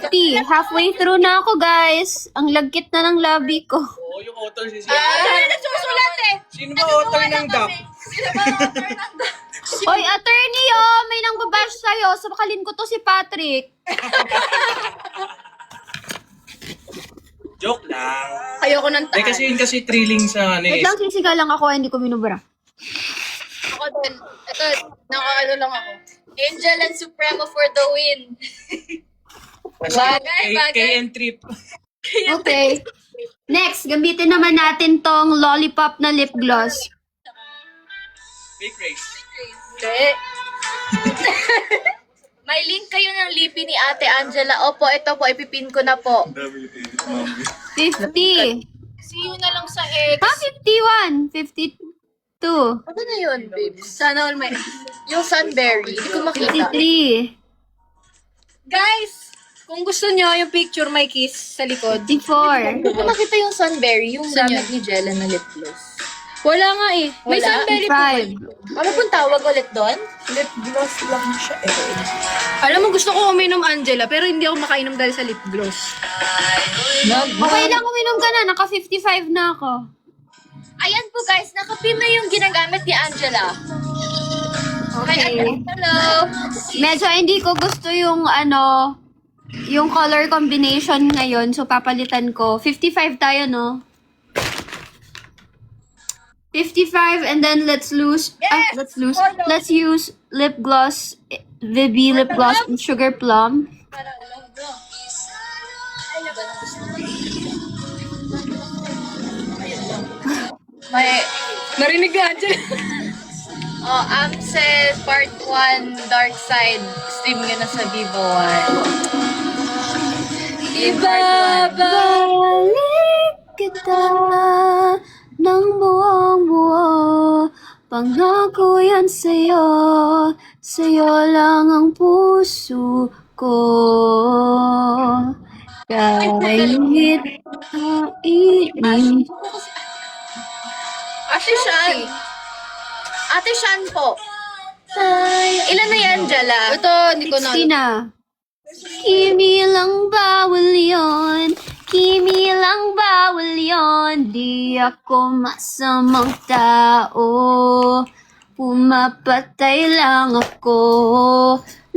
Speaker 1: 50. Halfway through na ako, guys. Ang lagkit na ng labi ko.
Speaker 5: Oo, yung author si
Speaker 3: Ano nagsusulat eh?
Speaker 5: Sino ba author ng DAP?
Speaker 1: Oy, attorney, oh! May nang babash sa'yo. Sabakalin ko to si Patrick.
Speaker 5: Joke lang.
Speaker 2: Ayoko ng
Speaker 5: Eh kasi yun kasi thrilling sa ano
Speaker 1: Wait
Speaker 5: eh.
Speaker 1: lang, sisiga lang ako. Hindi ko minubra.
Speaker 3: Ako din. Ito, nakaano lang ako. Angel and Supremo for the win. Bagay.
Speaker 5: KN Trip.
Speaker 1: Okay. Next, gamitin naman natin tong lollipop na lip gloss.
Speaker 5: Fake race.
Speaker 2: Hindi.
Speaker 3: May link kayo ng lipi ni Ate Angela. Opo, ito po, ipipin ko na po.
Speaker 1: 50.
Speaker 3: See you na lang sa X.
Speaker 1: Ha? 51. 52.
Speaker 3: Ano na yun, babes?
Speaker 2: Sana all may...
Speaker 3: Yung sunberry. Hindi ko makita.
Speaker 1: 53.
Speaker 2: Guys, kung gusto nyo yung picture may kiss sa likod.
Speaker 1: 54.
Speaker 3: Hindi ko makita yung sunberry. Yung
Speaker 2: Saan
Speaker 3: gamit ni Jella na lip gloss.
Speaker 2: Wala nga eh. May
Speaker 3: Wala?
Speaker 2: sunberry po.
Speaker 1: 55.
Speaker 3: Ano pong tawag ulit doon?
Speaker 4: Lip gloss lang siya eh.
Speaker 2: Alam mo, gusto ko uminom, Angela, pero hindi ako makainom dahil sa lip gloss.
Speaker 1: Okay lang, uminom ka na. Naka 55 na ako.
Speaker 3: Ayan po guys, nakapin na yung ginagamit ni Angela.
Speaker 1: Okay.
Speaker 3: Hello.
Speaker 1: Medyo hindi ko gusto yung yung color combination ngayon. So, papalitan ko. 55 tayo, no? 55 and then let's use lip gloss, Vibi lip gloss and sugar plum.
Speaker 3: May
Speaker 2: Narinig ka, Angela.
Speaker 3: Amsel Part 1 Dark Side. Stream nyo na sa Vivo 1.
Speaker 2: Ibaba.
Speaker 1: Balik kita ng buong buo. Pangako yan sa'yo. Sa'yo lang ang puso ko. Kahit ang init.
Speaker 3: Ate Shan. Ate Shan po. Ilan na yan, Jella?
Speaker 2: Ito, hindi ko na.
Speaker 1: 60 na. Kimi lang bawal yun. Kimi lang bawal yun. Di ako masamang tao. Pumapatay lang ako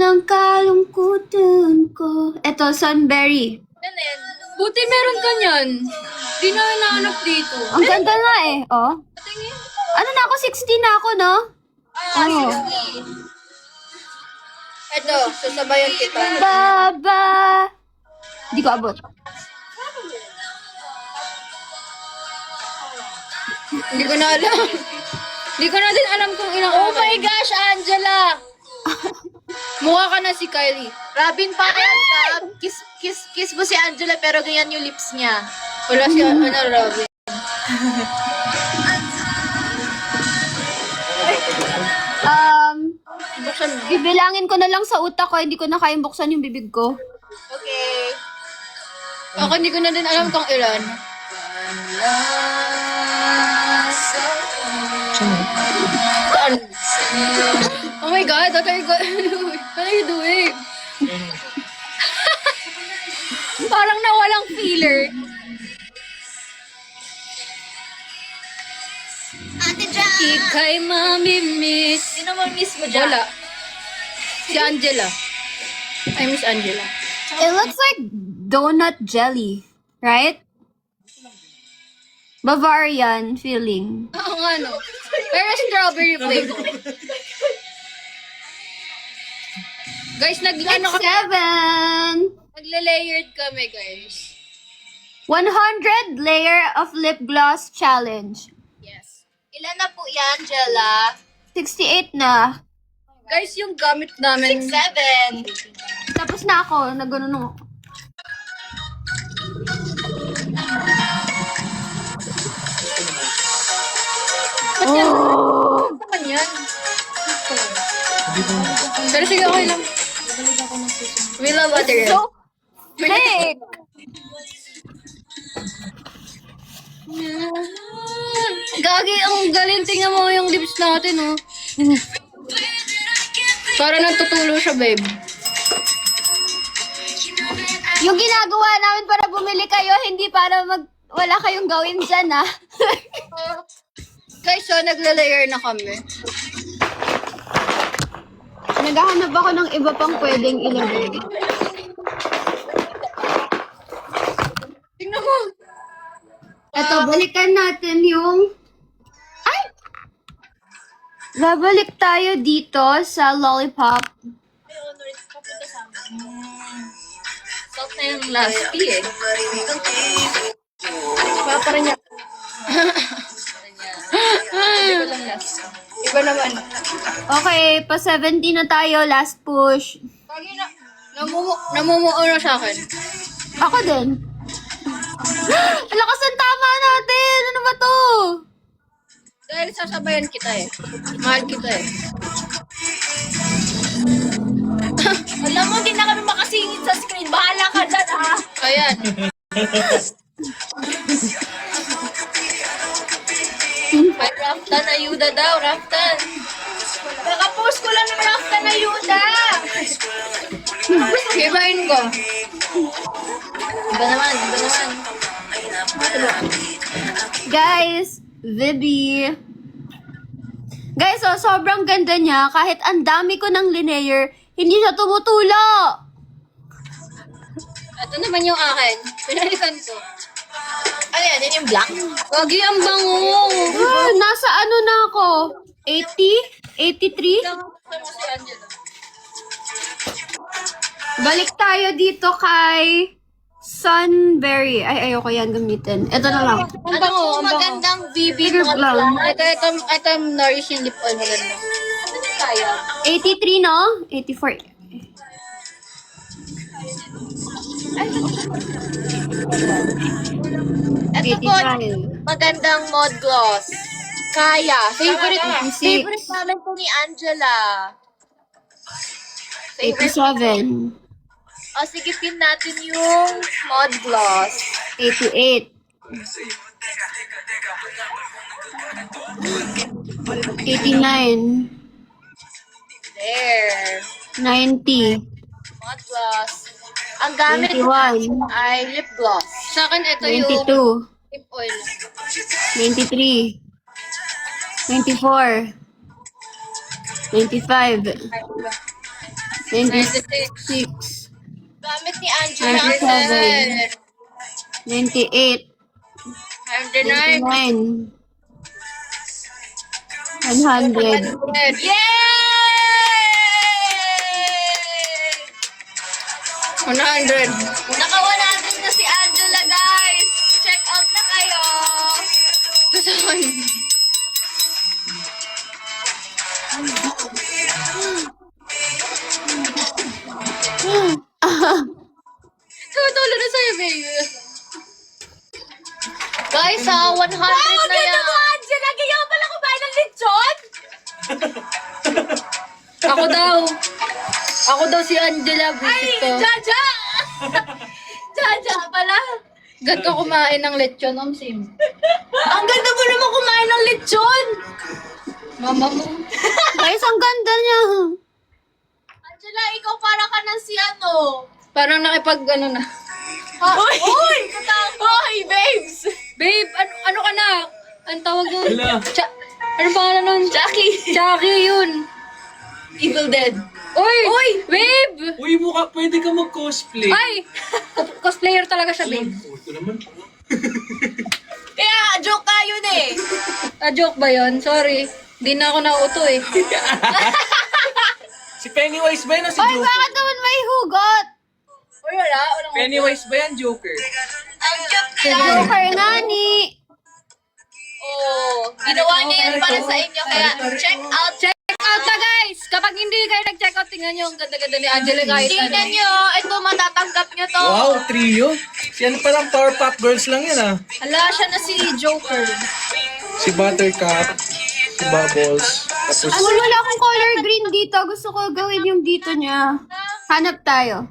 Speaker 1: ng kalungkutan ko. Eto, sunberry.
Speaker 3: Ano yan?
Speaker 2: Buti meron ka niyan. Di na hinahanap dito.
Speaker 1: Ang ganda nga eh, oh. Ano na ako? 60 na ako, no? Oh.
Speaker 3: 60.
Speaker 2: Ito, sasabayan kita.
Speaker 1: Baba. Hindi ko abot.
Speaker 2: Hindi ko na alam. Hindi ko na din alam kung ilang
Speaker 3: Oh my gosh, Angela!
Speaker 2: Mukha ka na si Kylie.
Speaker 3: Robin pa yan, Tab. Kiss mo si Angela pero ganyan yung lips niya.
Speaker 2: Wala si Robin. Buksan mo.
Speaker 1: Bibilangin ko na lang sa utak ko, hindi ko na kayang buksan yung bibig ko.
Speaker 3: Okay.
Speaker 2: Ako hindi ko na din alam kung ilan. Saan? Oh my God, what are you doing? Parang nawalang feeler.
Speaker 3: Ate Jan!
Speaker 2: Kay Mami Miss.
Speaker 3: Sino mo miss mo dyan?
Speaker 2: Wala. Si Angela. I miss Angela.
Speaker 1: It looks like donut jelly, right? Bavarian feeling.
Speaker 2: Oo nga, no? Pero strawberry flavor. Guys, nagle-layered kami, guys.
Speaker 1: 100 layer of lip gloss challenge.
Speaker 3: Yes. Ilan na po yan, Jella?
Speaker 1: 68 na.
Speaker 2: Guys, yung gamit namin.
Speaker 3: 7.
Speaker 1: Tapos na ako, nagano'n ako. Oh!
Speaker 2: Saan yan? Pero sige, okay lang. We love water.
Speaker 1: So thick!
Speaker 2: Gagi, ang galing. Tingnan mo yung lips natin, oh. Para natutulo siya, babe.
Speaker 1: Yung ginagawa namin para bumili kayo, hindi para wala kayong gawin dyan, ah.
Speaker 2: Guys, so nagle-layer na kami.
Speaker 1: Naghahanap ako ng iba pang pwedeng ilagay.
Speaker 2: Tingnan mo.
Speaker 1: Eto, balikan natin yung... Ay! Babalik tayo dito sa lollipop.
Speaker 3: Salt na yung last P eh.
Speaker 2: Para niya.
Speaker 3: Hindi ko lang last.
Speaker 2: Iba naman.
Speaker 1: Okay, pa 70 na tayo. Last push.
Speaker 2: Gagi na. Namumuo na sa akin.
Speaker 1: Ako din. Lakas ng tama natin! Ano ba to?
Speaker 2: Dahil sasabayan kita eh. Mahal kita eh.
Speaker 3: Alam mo, hindi na kami makasingit sa screen. Bahala ka dyan, ah.
Speaker 2: Ayan.
Speaker 3: Ay, Raftan, ayuda daw, Raftan. Nakapost ko lang ng Raftan, ayuda.
Speaker 2: Ibahin ko.
Speaker 3: Iba naman, iba naman.
Speaker 1: Guys, Vibi. Guys, oh, sobrang ganda niya. Kahit ang dami ko ng linear, hindi siya tumutulo.
Speaker 2: Ito naman yung akin. Pinalikan ko.
Speaker 3: Ano yan? Yan yung black?
Speaker 2: Gagi, ang bango.
Speaker 1: Ah, nasa ano na ako? 80? 83?
Speaker 2: Sama si Angela.
Speaker 1: Balik tayo dito kay Sunberry. Ay, ayoko yan gamitin. Ito na lang.
Speaker 2: Ang bango, ang bango.
Speaker 3: Magandang BB
Speaker 1: Bigger lang.
Speaker 2: Ito nourishing lip oil maganda.
Speaker 3: Kaya.
Speaker 1: 83, no? 84.
Speaker 3: Ito po,
Speaker 1: 85.
Speaker 3: magandang mod gloss. Kaya. Favorite,
Speaker 1: 86.
Speaker 3: favorite namin po ni Angela. Favorite.
Speaker 1: 87.
Speaker 3: O, sige, pin natin yung mod gloss.
Speaker 1: 88. 89.
Speaker 3: There.
Speaker 1: 90.
Speaker 3: Mod gloss. Ang gamit
Speaker 1: 91.
Speaker 3: ay lip gloss.
Speaker 2: Sa akin, ito yung
Speaker 1: 92.
Speaker 2: lip oil.
Speaker 1: 93. 94. 95. 96.
Speaker 3: Gamit ni Angela.
Speaker 1: 97. 98.
Speaker 2: 99.
Speaker 1: 99. 100.
Speaker 3: Yay!
Speaker 2: 100.
Speaker 3: Naka-100 na si Angela, guys. Check out na kayo.
Speaker 2: Ito sa akin. Tutulo na sa'yo, baby.
Speaker 3: Guys, 100 na yan. Angela, ganyan pala kumain ng lechon?
Speaker 2: Ako daw. Ako daw si Angela. Visit ko.
Speaker 3: Jaja! Jaja pala.
Speaker 2: Ganto kumain ng lechon, Sim.
Speaker 3: Ang ganda mo naman kumain ng lechon.
Speaker 2: Mama mo.
Speaker 1: Guys, ang ganda niya.
Speaker 3: Angela, ikaw para ka ng si ano.
Speaker 2: Parang nakipag ano na.
Speaker 3: Uy! Uy, babes!
Speaker 2: Babe, ano ka na? Ang tawag yun?
Speaker 5: Wala.
Speaker 2: Ano pangalan nun?
Speaker 3: Jackie.
Speaker 2: Jackie yun.
Speaker 3: Evil Dead.
Speaker 2: Uy! Babe!
Speaker 5: Uy, pwede ka mag-cosplay.
Speaker 2: Ay! Cosplayer talaga siya, babe.
Speaker 5: Oh, ito naman.
Speaker 3: Kaya, joke ka yun eh.
Speaker 2: Joke ba yun? Sorry. Di na ako nauto eh.
Speaker 5: Si Pennywise ba yan o si
Speaker 1: Ay,
Speaker 5: Joker?
Speaker 1: bakit naman may hugot?
Speaker 3: Uy, wala. Walang
Speaker 5: Pennywise ba yan, Joker?
Speaker 3: Ang cute
Speaker 1: Joker nga ni.
Speaker 3: Oh, ginawa niya yan para sa inyo. Kaya, check out.
Speaker 2: Check out na guys! Kapag hindi kayo nag-check out, tingnan nyo ang ganda-ganda ni Angela kahit ano.
Speaker 3: Tingnan nyo. Ito, matatanggap nyo to.
Speaker 5: Wow, trio. Si ano parang Powerpuff Girls lang yan ah.
Speaker 2: Hala, siya na si Joker.
Speaker 5: Si Buttercup, si Bubbles, tapos
Speaker 1: Ano, wala akong color green dito. Gusto ko gawin yung dito niya. Hanap tayo.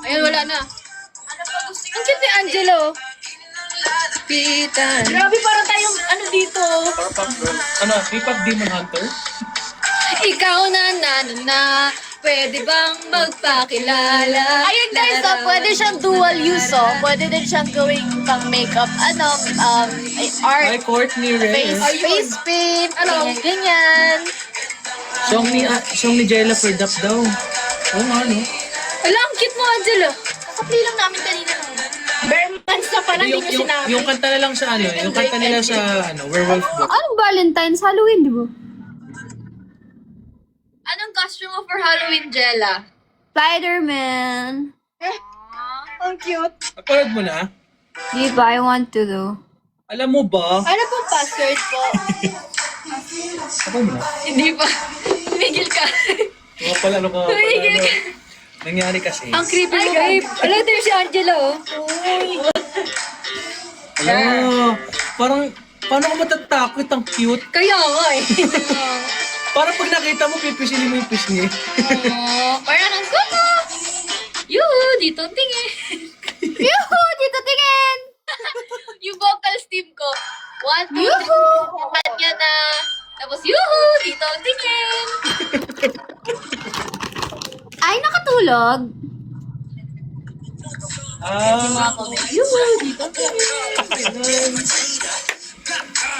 Speaker 2: Ayun, wala na. Ang cute ni Angelo. Pitan.
Speaker 3: Grabe, parang tayong ano dito.
Speaker 5: Powerpuff Girls. Ano, K-pop Demon Hunter?
Speaker 2: Ikaw na, pwede bang magpakilala?
Speaker 3: Ayun guys, so, pwede siyang dual use, oh. Pwede din siyang gawing pang makeup, art,
Speaker 5: Hi, Courtney Reyes.
Speaker 3: face paint, ganyan.
Speaker 5: Song ni Jella Ferdap daw. Oo nga, no?
Speaker 2: Ala, ang cute mo, Angelo.
Speaker 3: Kakapli lang namin kanina. Bare months na pala, hindi nyo sinabi.
Speaker 5: Yung kanta na lang sa ano, yung kanta nila sa Werewolf Book.
Speaker 1: Anong Valentine's? Halloween, di ba?
Speaker 3: Anong costume mo for Halloween, Jella?
Speaker 1: Spider-Man.
Speaker 3: Ang cute.
Speaker 5: Napanood mo na?
Speaker 1: Di ba? I want to though.
Speaker 5: Alam mo ba?
Speaker 3: Ano pong password po?
Speaker 5: Ako mo na.
Speaker 3: Hindi pa. Tumigil ka.
Speaker 5: Mga pala, ano ka pala, ano. Nangyari kasi.
Speaker 2: Ang creepy mo, babe. Ala, ito yung si Angelo.
Speaker 5: Alam mo, parang, paano ka matatakot? Ang cute.
Speaker 2: Kaya nga eh.
Speaker 5: Parang pag nakita mo, pipisilin mo yung pisngi.
Speaker 3: Parang ang kuko.
Speaker 2: Yoo, dito tingin.
Speaker 1: Yuhu! Dito tingin!
Speaker 3: Yung vocals team ko. 1, 2, 3.
Speaker 1: Yuhu!
Speaker 3: Kanya na. Tapos, yuhu! Dito ang tingin.
Speaker 1: Ay, nakatulog.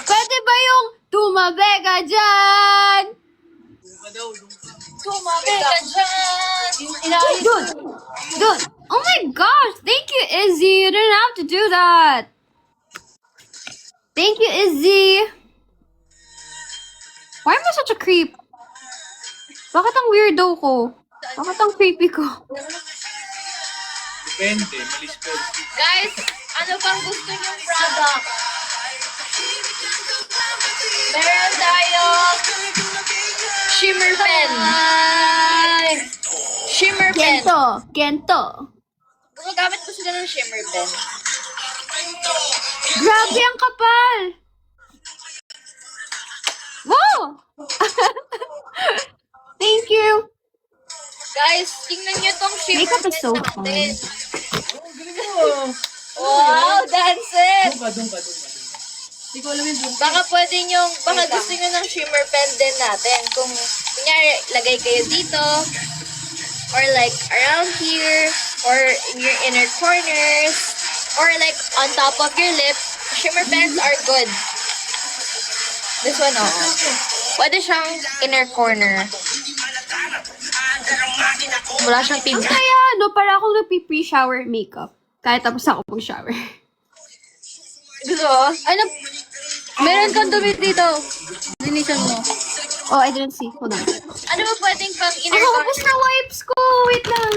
Speaker 1: Pwede ba yung tumabi ka dyan?
Speaker 3: Tumabi ka dyan.
Speaker 1: Dun! Dun! Oh my gosh! Thank you, Izzy! You didn't have to do that! Thank you, Izzy! Why am I such a creep? Bakit ang weirdo ko? Bakit ang creepy ko?
Speaker 5: Depende, malis ko.
Speaker 3: Guys, ano pang gusto niyong product? Meron tayong shimmer pen. Shimmer pen.
Speaker 1: Gento! Gento!
Speaker 3: Gumagamit ko sila ng shimmer pen.
Speaker 1: Grabe ang kapal! Wow! Thank you!
Speaker 3: Guys, tingnan niyo tong shimmer
Speaker 1: Makeup is
Speaker 3: pen
Speaker 1: so
Speaker 3: natin.
Speaker 1: fun.
Speaker 3: Wow, that's it!
Speaker 5: Doon ka.
Speaker 3: Baka pwede nyo, baka gusto nyo ng shimmer pen din natin. Kung, kunyari, lagay kayo dito, or like, around here, or in your inner corners, or like, on top of your lip, shimmer pens are good. This one, oh. Pwede siyang inner corner. Wala siyang
Speaker 1: Ang
Speaker 3: tinta.
Speaker 1: kaya, no? Para akong nagpi-pre-shower makeup. Kahit tapos ako mag-shower.
Speaker 3: Gusto mo?
Speaker 2: Ano? Meron kang dumi dito. Linisan mo.
Speaker 1: Oh, I didn't see. Hold on.
Speaker 3: Ano ba pwedeng pang inner
Speaker 1: Ako,
Speaker 3: corner?
Speaker 1: ubus na wipes ko! Wait lang.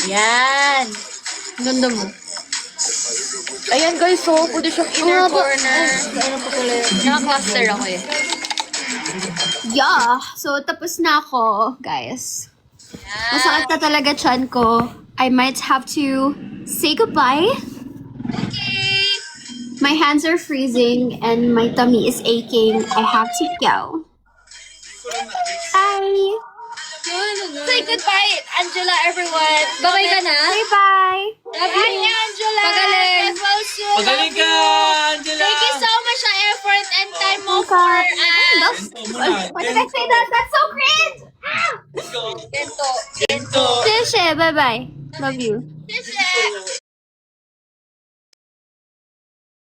Speaker 3: Yan.
Speaker 2: Ganda mo.
Speaker 3: Ayan guys, so pwede siyang inner corner.
Speaker 2: Ano pa pala yun?
Speaker 3: Naka-cluster ako eh.
Speaker 1: Yeah. So, tapos na ako, guys. Masakit na talaga chan ko. I might have to say goodbye.
Speaker 3: Okay.
Speaker 1: My hands are freezing and my tummy is aching. I have to go. Bye!
Speaker 3: Say goodbye, Angela, everyone.
Speaker 2: Babay ka na?
Speaker 1: Say bye!
Speaker 2: Love
Speaker 3: Hi,
Speaker 2: you.
Speaker 3: Angela.
Speaker 2: Pagaling.
Speaker 3: Get well soon.
Speaker 5: Magaling ka, Angela!
Speaker 3: Thank you so much sa effort and time mo
Speaker 1: Oh,
Speaker 3: for
Speaker 1: God.
Speaker 3: us.
Speaker 1: Why did I say that? That's so cringe!
Speaker 3: Gento.
Speaker 5: Ito.
Speaker 1: Tisha, bye-bye. Love you.
Speaker 3: Tisha.